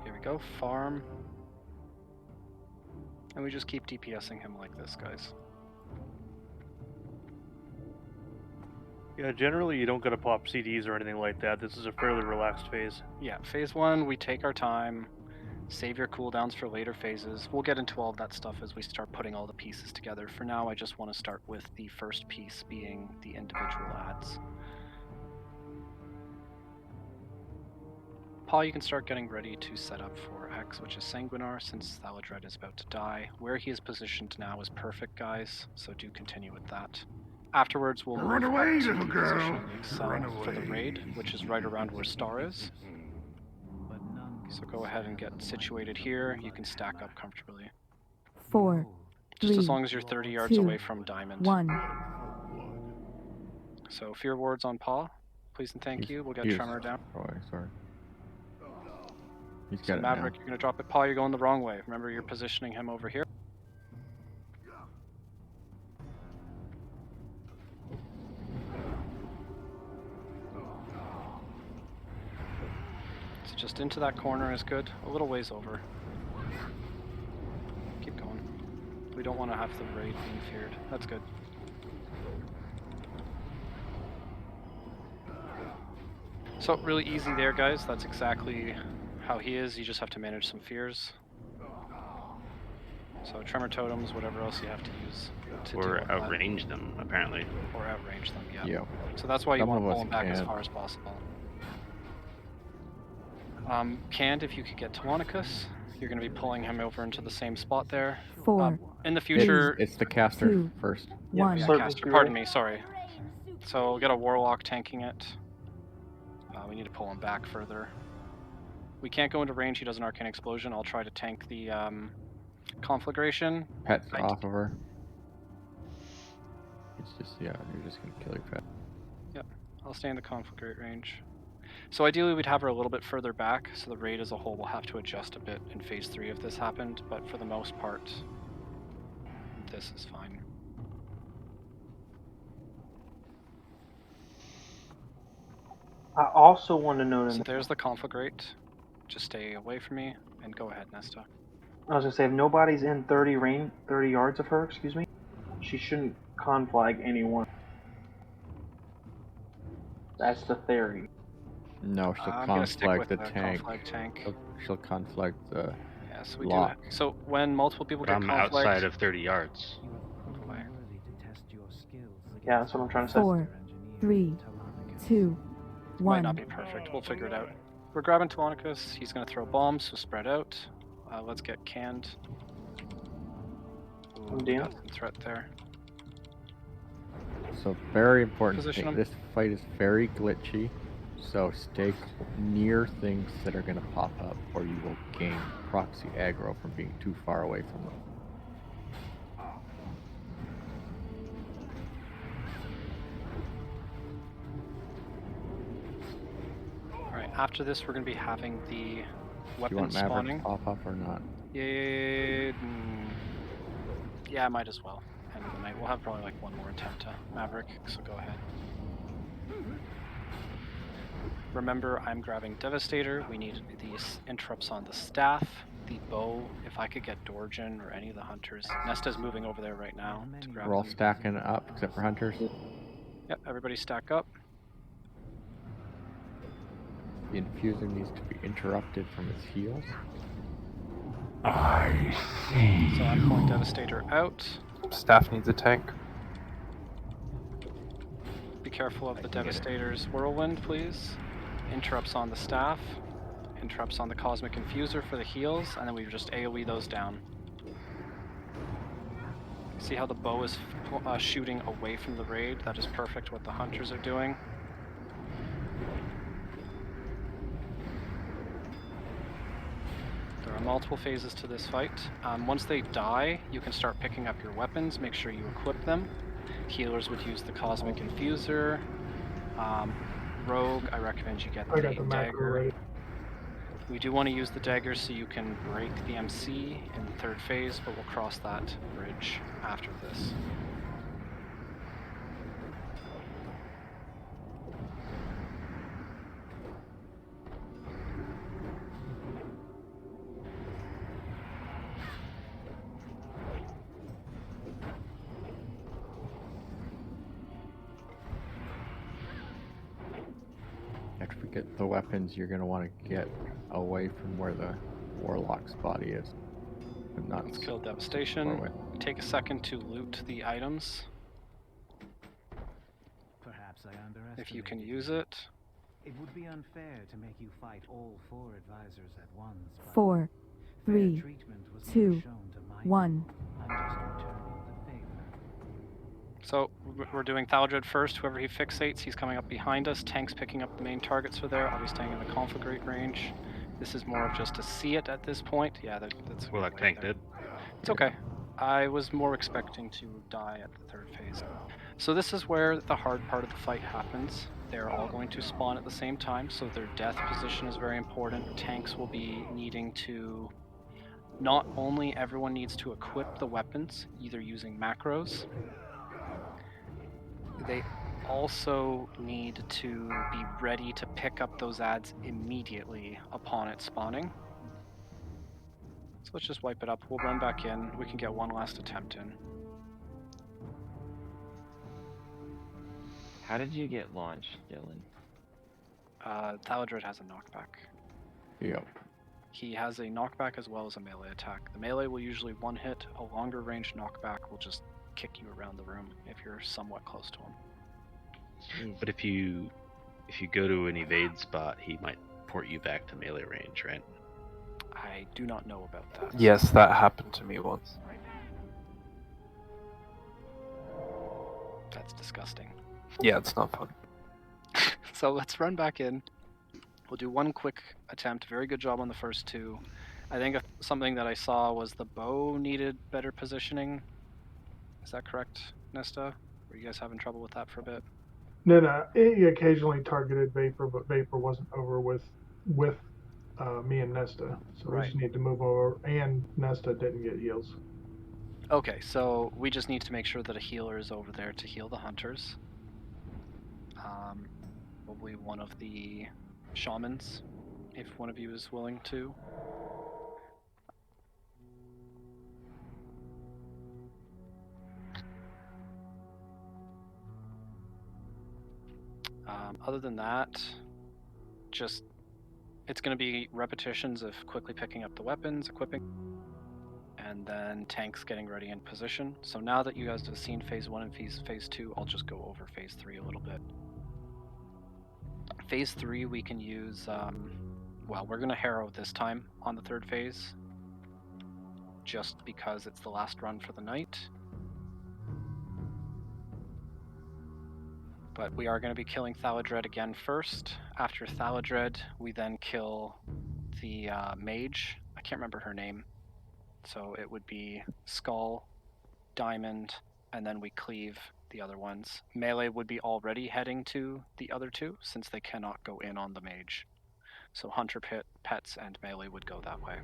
[SPEAKER 1] Here we go, farm. And we just keep DPSing him like this, guys.
[SPEAKER 6] Yeah, generally you don't gotta pop CDs or anything like that. This is a fairly relaxed phase.
[SPEAKER 1] Yeah, phase 1, we take our time. Save your cooldowns for later phases. We'll get into all of that stuff as we start putting all the pieces together. For now, I just want to start with the first piece being the individual ads. Paul, you can start getting ready to set up for X, which is Sanguinar, since Thaladred is about to die. Where he is positioned now is perfect, guys, so do continue with that. Afterwards, we'll
[SPEAKER 13] Run
[SPEAKER 1] move
[SPEAKER 13] away,
[SPEAKER 1] up to
[SPEAKER 13] little
[SPEAKER 1] the
[SPEAKER 13] girl.
[SPEAKER 1] position of Excel for the raid, which is right around where Star is. So go ahead and get situated here. You can stack up comfortably.
[SPEAKER 4] 4,
[SPEAKER 1] Just
[SPEAKER 4] 3,
[SPEAKER 1] as long as you're 30 yards
[SPEAKER 4] 2,
[SPEAKER 1] away from Diamond.
[SPEAKER 4] 1.
[SPEAKER 1] So fear wards on Paw, please and thank you. We'll get Tremor down.
[SPEAKER 2] Oh, sorry. He's
[SPEAKER 1] So
[SPEAKER 2] got it
[SPEAKER 1] Maverick,
[SPEAKER 2] now.
[SPEAKER 1] you're going to drop it. Paw, you're going the wrong way. Remember, you're positioning him over here. So just into that corner is good. A little ways over. Keep going. We don't want to have the raid being feared. That's good. So really easy there, guys. That's exactly how he is. You just have to manage some fears. So tremor totems, whatever else you have to use to
[SPEAKER 12] Or
[SPEAKER 1] deal with
[SPEAKER 12] outrange them, apparently.
[SPEAKER 1] that. Or outrange them, yeah.
[SPEAKER 2] Yeah.
[SPEAKER 1] So that's why you
[SPEAKER 2] Some
[SPEAKER 1] want to
[SPEAKER 2] of
[SPEAKER 1] pull
[SPEAKER 2] us
[SPEAKER 1] him back as
[SPEAKER 2] can't.
[SPEAKER 1] far as possible. Canned, if you could get Telonicus, you're going to be pulling him over into the same spot there.
[SPEAKER 4] 4,
[SPEAKER 1] In the future,
[SPEAKER 2] It's the caster
[SPEAKER 4] 2,
[SPEAKER 2] first.
[SPEAKER 4] 1.
[SPEAKER 1] yeah, caster, pardon me, sorry. So we'll get a Warlock tanking it. We need to pull him back further. We can't go into range, he does an Arcane Explosion. I'll try to tank the Conflagration.
[SPEAKER 2] Pet's off of her. It's just, yeah, you're just gonna kill your pet.
[SPEAKER 1] Yep, I'll stay in the Conflagrate range. So ideally we'd have her a little bit further back, so the raid as a whole will have to adjust a bit in phase 3 if this happened, but for the most part, this is fine.
[SPEAKER 3] I also want to note.
[SPEAKER 1] So there's the Conflagrate. Just stay away from me, and go ahead, Nesta.
[SPEAKER 3] I was gonna say, if nobody's in 30 yards of her, excuse me, she shouldn't conflag anyone. That's the theory.
[SPEAKER 2] No, she'll
[SPEAKER 1] I'm gonna stick
[SPEAKER 2] conflag
[SPEAKER 1] with
[SPEAKER 2] the
[SPEAKER 1] the
[SPEAKER 2] tank.
[SPEAKER 1] conflag tank.
[SPEAKER 2] She'll conflag the
[SPEAKER 1] Yes, we
[SPEAKER 2] lock.
[SPEAKER 1] do. So when multiple people
[SPEAKER 12] But
[SPEAKER 1] get
[SPEAKER 12] I'm
[SPEAKER 1] conflagged,
[SPEAKER 12] outside of 30 yards.
[SPEAKER 3] Yeah, that's what I'm trying to say.
[SPEAKER 4] 4, 3, 2,
[SPEAKER 1] might
[SPEAKER 4] 1.
[SPEAKER 1] not be perfect. We'll figure it out. We're grabbing Telonicus. He's going to throw bombs, so spread out. Let's get canned. Ooh,
[SPEAKER 3] I'm
[SPEAKER 1] we
[SPEAKER 3] down.
[SPEAKER 1] got some threat there.
[SPEAKER 2] So very important
[SPEAKER 1] Position
[SPEAKER 2] thing.
[SPEAKER 1] him.
[SPEAKER 2] This fight is very glitchy. So stay near things that are going to pop up, or you will gain proxy aggro from being too far away from them.
[SPEAKER 1] Alright, after this we're going to be having the
[SPEAKER 2] Do you
[SPEAKER 1] weapon
[SPEAKER 2] want Maverick
[SPEAKER 1] spawning.
[SPEAKER 2] to pop up or not?
[SPEAKER 1] Yeah, might as well. End of the night. We'll have probably like one more attempt to Maverick, so go ahead. Remember, I'm grabbing Devastator. We need these interrupts on the staff, the bow. If I could get Dorjan or any of the hunters. Nesta's moving over there right now to grab
[SPEAKER 2] We're all
[SPEAKER 1] them.
[SPEAKER 2] stacking up except for hunters.
[SPEAKER 1] Yep, everybody stack up.
[SPEAKER 2] The infuser needs to be interrupted from its heals.
[SPEAKER 13] I see
[SPEAKER 1] So I'm pulling Devastator out.
[SPEAKER 7] Staff needs a tank.
[SPEAKER 1] Be careful of the Devastator's whirlwind, please. Interrupts on the staff. Interrupts on the Cosmic Infuser for the heals, and then we just AoE those down. See how the bow is shooting away from the raid? That is perfect what the hunters are doing. There are multiple phases to this fight. Once they die, you can start picking up your weapons. Make sure you equip them. Healers would use the Cosmic Infuser. Rogue, I recommend you get
[SPEAKER 15] I got the macro
[SPEAKER 1] dagger.
[SPEAKER 15] ready.
[SPEAKER 1] We do want to use the dagger so you can break the MC in the third phase, but we'll cross that bridge after this.
[SPEAKER 2] After we get the weapons, you're going to want to get away from where the Warlock's body is. But not
[SPEAKER 1] Let's kill Devastation. Take a second to loot the items.
[SPEAKER 16] Perhaps I underestimated
[SPEAKER 1] If you can use it.
[SPEAKER 16] It would be unfair to make you fight all 4 advisors at once.
[SPEAKER 4] 4, 3,
[SPEAKER 16] treatment was
[SPEAKER 4] 2,
[SPEAKER 16] shown to my
[SPEAKER 4] 1.
[SPEAKER 16] I'm just returning the favor.
[SPEAKER 1] So we're doing Thaladred first. Whoever he fixates, he's coming up behind us. Tank's picking up the main targets for there. I'll be staying in the conflagrate range. This is more of just to see it at this point. Yeah, that's.
[SPEAKER 12] Well, that tank did.
[SPEAKER 1] It's okay. I was more expecting to die at the third phase. So this is where the hard part of the fight happens. They're all going to spawn at the same time, so their death position is very important. Tanks will be needing to... Not only everyone needs to equip the weapons, either using macros, they also need to be ready to pick up those ads immediately upon it spawning. So let's just wipe it up. We'll run back in. We can get one last attempt in.
[SPEAKER 8] How did you get launched, Dylan?
[SPEAKER 1] Thaladred has a knockback.
[SPEAKER 2] Yep.
[SPEAKER 1] He has a knockback as well as a melee attack. The melee will usually one hit. A longer range knockback will just kick you around the room if you're somewhat close to him.
[SPEAKER 12] But if you go to an evade spot, he might port you back to melee range, right?
[SPEAKER 1] I do not know about that.
[SPEAKER 7] Yes, that happened to me once.
[SPEAKER 1] That's disgusting.
[SPEAKER 7] Yeah, it's not fun.
[SPEAKER 1] So let's run back in. We'll do one quick attempt. Very good job on the first 2. I think something that I saw was the bow needed better positioning. Is that correct, Nesta? Were you guys having trouble with that for a bit?
[SPEAKER 15] No. He occasionally targeted Vapor, but Vapor wasn't over with me and Nesta. So we just need to move over, and Nesta didn't get heals.
[SPEAKER 1] Okay, so we just need to make sure that a healer is over there to heal the hunters. Probably one of the shamans, if one of you is willing to. Other than that, just it's going to be repetitions of quickly picking up the weapons, equipping, and then tanks getting ready in position. So now that you guys have seen phase 1 and phase 2, I'll just go over phase 3 a little bit. Phase 3 we can use, well, we're going to harrow this time on the third phase, just because it's the last run for the night. But we are going to be killing Thaladred again first. After Thaladred, we then kill the mage. I can't remember her name. So it would be Skull, Diamond, and then we cleave the other ones. Melee would be already heading to the other 2, since they cannot go in on the mage. So Hunter Pets and Melee would go that way.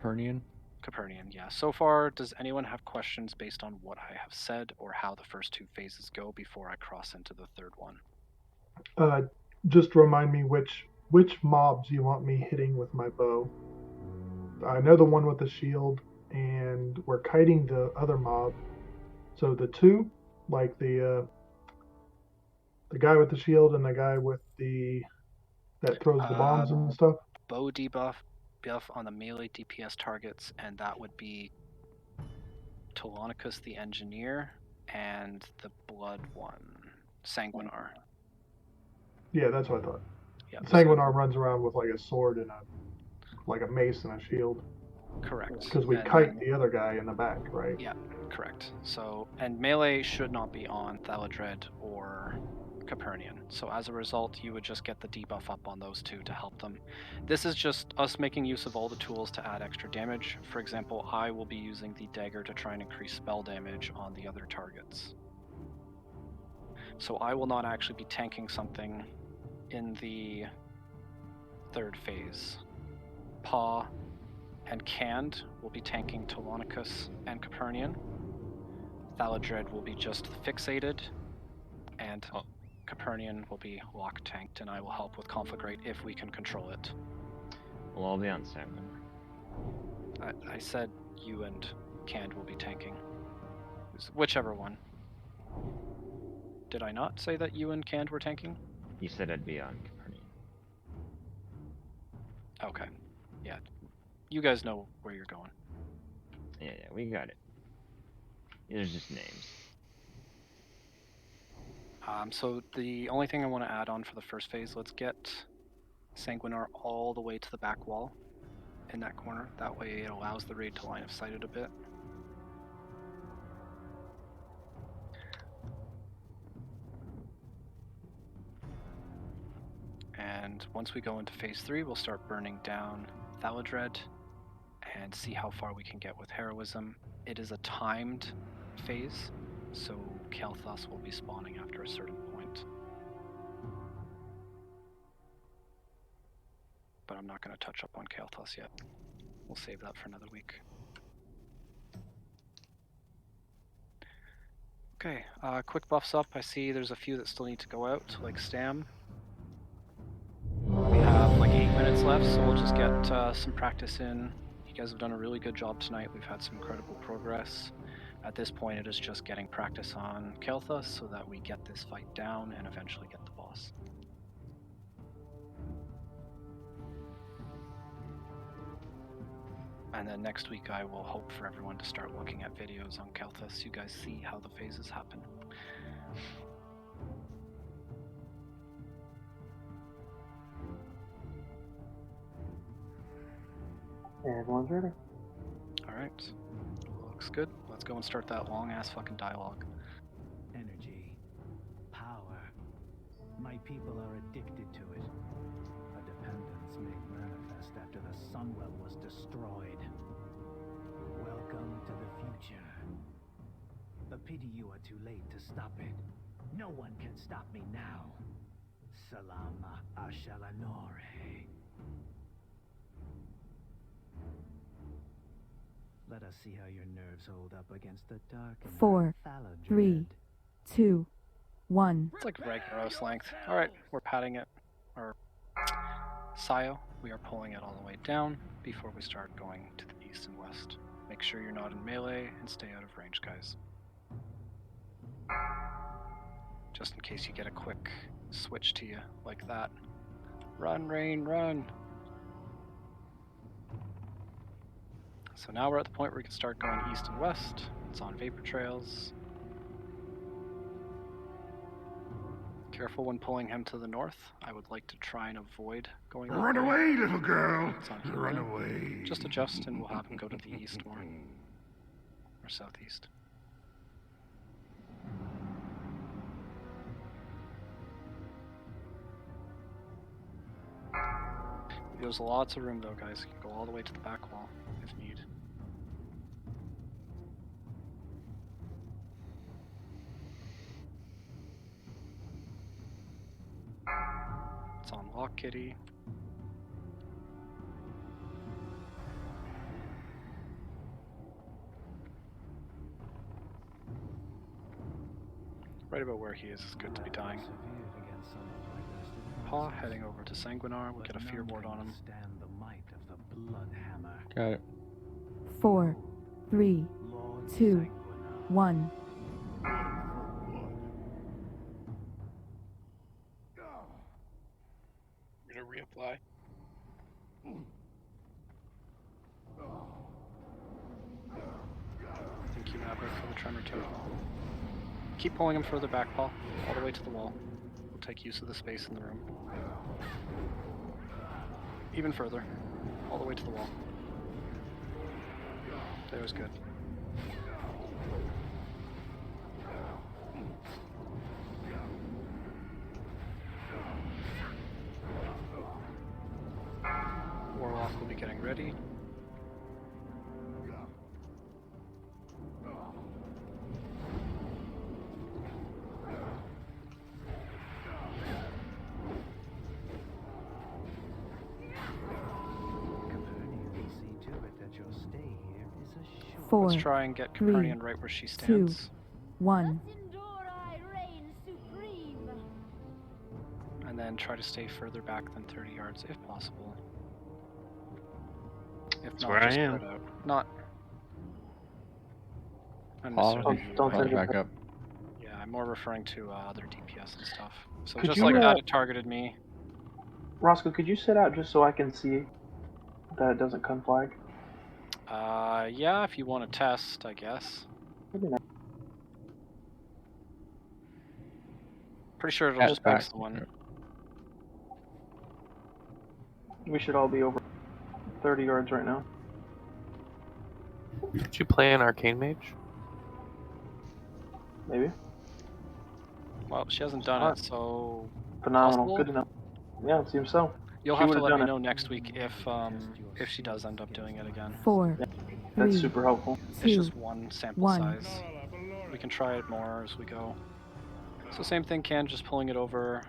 [SPEAKER 2] Capernian?
[SPEAKER 1] Capernian, yeah. So far, does anyone have questions based on what I have said or how the first two phases go before I cross into the third one?
[SPEAKER 15] Just remind me which mobs you want me hitting with my bow. I know the one with the shield, and we're kiting the other mob. So the two, like the guy with the shield and the guy with that throws the bombs and stuff.
[SPEAKER 1] Bow debuff on the melee DPS targets, and that would be Telonicus the Engineer and the Blood one, Sanguinar.
[SPEAKER 15] Yeah, that's what I thought.
[SPEAKER 1] Yeah,
[SPEAKER 15] Sanguinar runs around with like a sword and a mace and a shield.
[SPEAKER 1] Correct.
[SPEAKER 15] Because we kite the other guy in the back, right?
[SPEAKER 1] Yeah, correct. So, and melee should not be on Thaladred or Capernian. So as a result, you would just get the debuff up on those two to help them. This is just us making use of all the tools to add extra damage. For example, I will be using the dagger to try and increase spell damage on the other targets. So I will not actually be tanking something in the third phase. Paw and Canned will be tanking Telonicus and Capernian. Thaladred will be just fixated, and Capernian will be lock tanked, and I will help with Conflagrate if we can control it.
[SPEAKER 8] We'll all be on Sanguinar.
[SPEAKER 1] I said you and Canned will be tanking. Whichever one. Did I not say that you and Canned were tanking?
[SPEAKER 8] You said I'd be on Capernian.
[SPEAKER 1] Okay. Yeah. You guys know where you're going.
[SPEAKER 8] Yeah, we got it. These are just names.
[SPEAKER 1] So the only thing I want to add on for the first phase, let's get Sanguinar all the way to the back wall in that corner. That way it allows the raid to line of sight it a bit. And once we go into phase 3, we'll start burning down Thaladred and see how far we can get with heroism. It is a timed phase, so Kael'thas will be spawning after a certain point. But I'm not going to touch up on Kael'thas yet. We'll save that for another week. Okay, quick buffs up. I see there's a few that still need to go out, like Stam. We have like 8 minutes left, so we'll just get some practice in. You guys have done a really good job tonight. We've had some incredible progress. At this point, it is just getting practice on Kael'thas so that we get this fight down and eventually get the boss. And then next week I will hope for everyone to start looking at videos on Kael'thas so you guys see how the phases happen.
[SPEAKER 3] Everyone's ready.
[SPEAKER 1] Alright. Looks good. Let's go and start that long ass fucking dialogue.
[SPEAKER 16] Energy. Power. My people are addicted to it. A dependence made manifest after the Sunwell was destroyed. Welcome to the future. A pity you are too late to stop it. No one can stop me now. Salama Ashalanore. Let us see how your nerves hold up against the dark and
[SPEAKER 4] 4, 3, 2, 1.
[SPEAKER 1] It's like Ragnaros length. Alright, we're patting it. Or Sayo, we are pulling it all the way down before we start going to the east and west. Make sure you're not in melee and stay out of range, guys. Just in case you get a quick switch to you like that. Run, Rain, run! So now we're at the point where we can start going east and west. It's on vapor trails. Careful when pulling him to the north. I would like to try and avoid going that
[SPEAKER 13] Run
[SPEAKER 1] way.
[SPEAKER 13] away, little girl!
[SPEAKER 1] It's on
[SPEAKER 13] Run
[SPEAKER 1] Healadin.
[SPEAKER 13] away!
[SPEAKER 1] Just adjust and we'll have him go to the east more. Or southeast. There's lots of room though, guys. You can go all the way to the back wall if need. It's on Lock Kitty. Right about where he is good to be dying. Paw heading over to Sanguinar. We'll get a fear ward on him.
[SPEAKER 2] Got it.
[SPEAKER 4] 4, 3, 2, 1.
[SPEAKER 10] We're gonna reapply.
[SPEAKER 1] I think you have it for the tremor too. Keep pulling him further back, Paul, all the way to the wall. We'll take use of the space in the room. Even further, all the way to the wall. There's good. Warlock will be getting ready.
[SPEAKER 4] Four,
[SPEAKER 1] Let's try and get
[SPEAKER 4] three,
[SPEAKER 1] Capernian right where she
[SPEAKER 4] 2,
[SPEAKER 1] stands.
[SPEAKER 4] 1.
[SPEAKER 1] And then try to stay further back than 30 yards if possible. If
[SPEAKER 12] That's
[SPEAKER 1] not,
[SPEAKER 12] where I
[SPEAKER 1] just
[SPEAKER 12] am.
[SPEAKER 1] spread out. Not
[SPEAKER 2] Paul,
[SPEAKER 1] necessarily you,
[SPEAKER 3] don't
[SPEAKER 1] but-
[SPEAKER 3] send
[SPEAKER 2] back up.
[SPEAKER 1] Yeah, I'm more referring to other DPS and stuff. So
[SPEAKER 3] Could
[SPEAKER 1] just
[SPEAKER 3] you,
[SPEAKER 1] like that, it targeted me.
[SPEAKER 3] Roscoe, could you sit out just so I can see that it doesn't conflag?
[SPEAKER 1] Yeah, if you want to test, I guess.
[SPEAKER 3] Maybe not.
[SPEAKER 1] Pretty sure it'll
[SPEAKER 2] At
[SPEAKER 1] just
[SPEAKER 2] back.
[SPEAKER 1] peg someone.
[SPEAKER 3] We should all be over 30 yards right now.
[SPEAKER 7] Did you play an arcane mage?
[SPEAKER 3] Maybe.
[SPEAKER 1] Well, she hasn't done it, so
[SPEAKER 3] Phenomenal.
[SPEAKER 1] possible?
[SPEAKER 3] Good enough. Yeah, it seems so.
[SPEAKER 1] You'll
[SPEAKER 3] She
[SPEAKER 1] have to
[SPEAKER 3] would've
[SPEAKER 1] let
[SPEAKER 3] done
[SPEAKER 1] me
[SPEAKER 3] it.
[SPEAKER 1] know next week if she does end up doing it again.
[SPEAKER 4] 4,
[SPEAKER 3] That's
[SPEAKER 4] 3,
[SPEAKER 3] super helpful.
[SPEAKER 1] It's
[SPEAKER 4] 2,
[SPEAKER 1] just one sample
[SPEAKER 4] 1.
[SPEAKER 1] size. We can try it more as we go. So same thing, Ken, just pulling it over.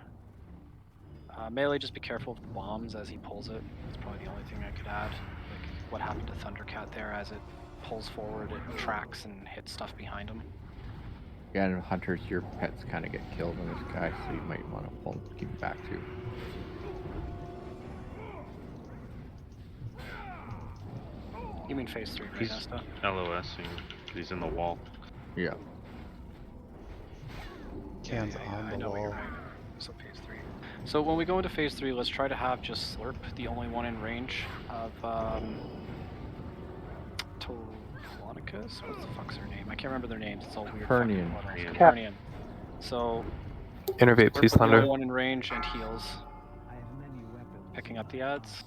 [SPEAKER 1] Melee, just be careful of the bombs as he pulls it. That's probably the only thing I could add. Like what happened to Thundercat there, as it pulls forward, it tracks and hits stuff behind him.
[SPEAKER 2] Yeah, and hunters, your pets kind of get killed in this guy, so you might want to keep him back too.
[SPEAKER 1] You mean phase 3, right,
[SPEAKER 12] He's
[SPEAKER 1] Nesta?
[SPEAKER 12] LOSing. He's in the wall.
[SPEAKER 2] Yeah.
[SPEAKER 11] Can's
[SPEAKER 1] Yeah,
[SPEAKER 11] on
[SPEAKER 1] I
[SPEAKER 11] the
[SPEAKER 1] know what you're
[SPEAKER 11] wall.
[SPEAKER 1] right. So phase 3. So when we go into phase 3, let's try to have just Slurp, the only one in range of Tolonicus? What the fuck's her name? I can't remember their names. It's all weird.
[SPEAKER 2] Capernian.
[SPEAKER 1] Capernian. So
[SPEAKER 7] Innervate, please,
[SPEAKER 1] Slurp, the
[SPEAKER 7] Thunder.
[SPEAKER 1] only one in range and heals. Picking up the ads.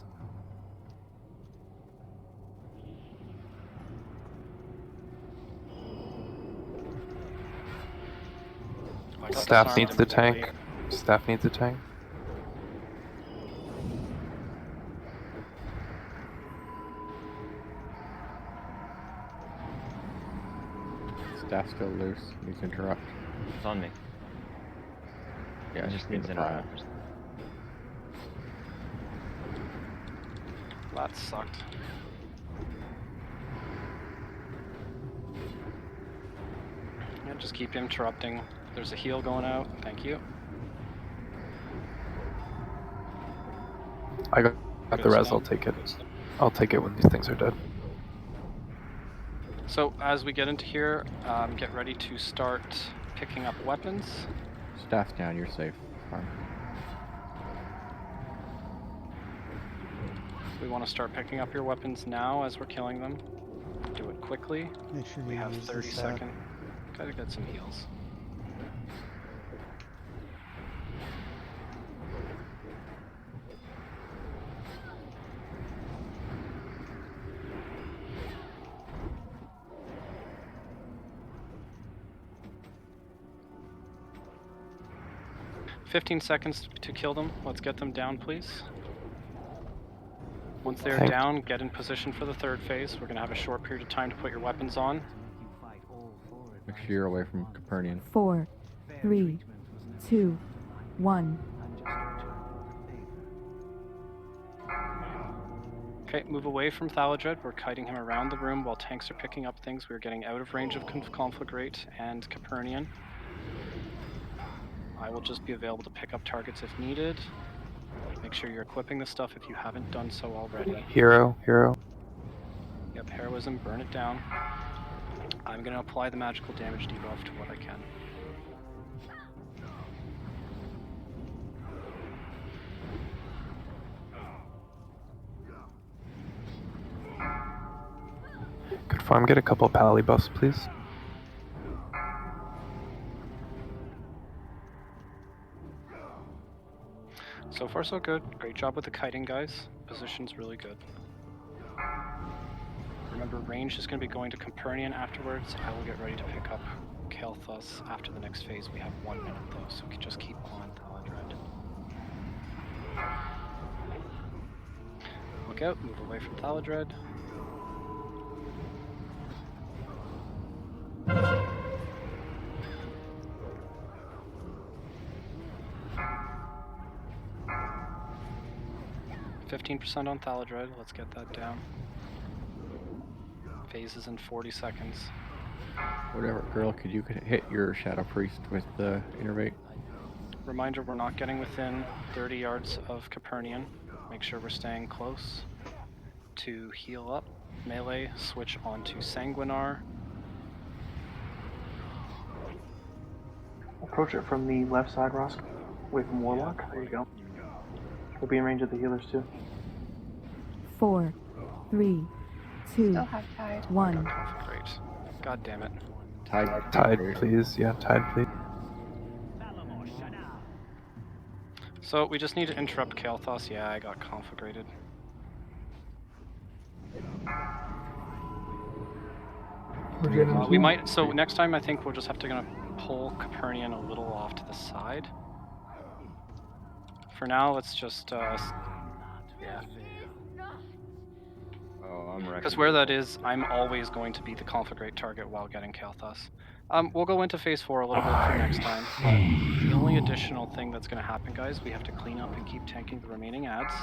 [SPEAKER 1] I got
[SPEAKER 7] Staff
[SPEAKER 1] disarmed
[SPEAKER 7] needs the
[SPEAKER 1] immediately.
[SPEAKER 7] tank. Staff needs a tank.
[SPEAKER 2] Staff's still loose. Needs to interrupt.
[SPEAKER 8] It's on me.
[SPEAKER 2] Yeah,
[SPEAKER 8] It just
[SPEAKER 2] in
[SPEAKER 8] needs
[SPEAKER 2] the
[SPEAKER 8] an
[SPEAKER 2] pile.
[SPEAKER 1] That sucked. Yeah, just keep interrupting. There's a heal going out. Thank you.
[SPEAKER 7] I got the res, I'll
[SPEAKER 1] Good
[SPEAKER 7] take it. I'll take it when these things are dead.
[SPEAKER 1] So as we get into here, get ready to start picking up weapons.
[SPEAKER 2] Staff's down, you're safe. Farm.
[SPEAKER 1] We want to start picking up your weapons now as we're killing them. Do it quickly.
[SPEAKER 11] Make sure
[SPEAKER 1] We
[SPEAKER 11] you
[SPEAKER 1] have
[SPEAKER 11] use the
[SPEAKER 1] 30
[SPEAKER 11] staff.
[SPEAKER 1] seconds. Gotta get some heals. "15 seconds to kill them. Let's get them down, please. Once they're
[SPEAKER 7] Tank.
[SPEAKER 1] down, get in position for the third phase. We're going to have a short period of time to put your weapons on.
[SPEAKER 2] Make sure you're away from Capernian.
[SPEAKER 4] 4, 3, 2, 1.
[SPEAKER 1] Okay, move away from Thaladred. We're kiting him around the room while tanks are picking up things. We're getting out of range of Conflagrate and Capernian. I will just be available to pick up targets if needed. Make sure you're equipping the stuff if you haven't done so already.
[SPEAKER 7] Hero.
[SPEAKER 1] Yep, heroism, burn it down. I'm going to apply the magical damage debuff to what I can.
[SPEAKER 7] Could farm get a couple pally buffs, please?
[SPEAKER 1] So far so good. Great job with the kiting, guys. Position's really good. Remember, range is going to be going to Capernian afterwards. I will get ready to pick up Kael'thas after the next phase. We have 1 minute though, so we can just keep on Thaladred. Look out, move away from Thaladred. %15 on Thaladred, let's get that down. Phases in 40 seconds.
[SPEAKER 2] Whatever, girl, could you hit your Shadow Priest with the Innervate?
[SPEAKER 1] Reminder, we're not getting within 30 yards of Capernian. Make sure we're staying close to heal up. Melee, switch onto Sanguinar.
[SPEAKER 3] Approach it from the left side, Rosk. Away from Warlock. There you go. We'll be in range of the healers too.
[SPEAKER 4] 4, 3, 2,
[SPEAKER 9] Still have tide.
[SPEAKER 4] 1.
[SPEAKER 1] Great. God damn it.
[SPEAKER 7] Tide, please. Yeah, tide, please.
[SPEAKER 1] So we just need to interrupt Kael'thas. Yeah, I got conflagrated. We might. So next time, I think we'll just have to gonna pull Capernian a little off to the side. For now, let's just yeah.
[SPEAKER 8] Oh, I'm wrecking.
[SPEAKER 1] Because where that is, I'm always going to be the conflagrate target while getting Kael'thas. We'll go into phase 4 a little bit for next time, but the only additional thing that's going to happen, guys, we have to clean up and keep tanking the remaining adds.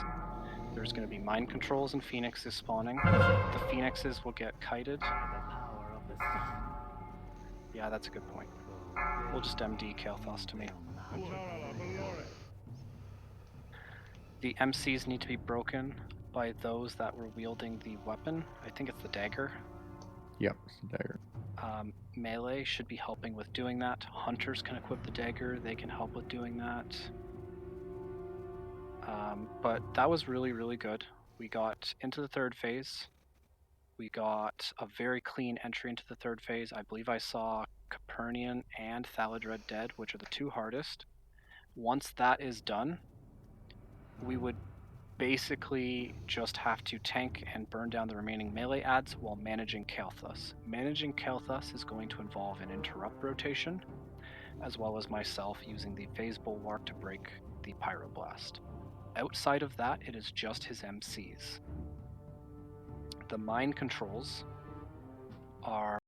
[SPEAKER 1] There's going to be mind controls and phoenixes spawning. The phoenixes will get kited. Yeah, that's a good point. We'll just MD Kael'thas to me. The MCs need to be broken by those that were wielding the weapon. I think it's the dagger.
[SPEAKER 2] Yep, it's the dagger.
[SPEAKER 1] Melee should be helping with doing that. Hunters can equip the dagger. They can help with doing that. But that was really, really good. We got into the third phase. We got a very clean entry into the third phase. I believe I saw Capernian and Thaladred dead, which are the two hardest. Once that is done, we would basically just have to tank and burn down the remaining melee adds while managing Kael'thas. Managing Kael'thas is going to involve an interrupt rotation, as well as myself using the phase bulwark to break the pyroblast. Outside of that, it is just his MCs. The mind controls are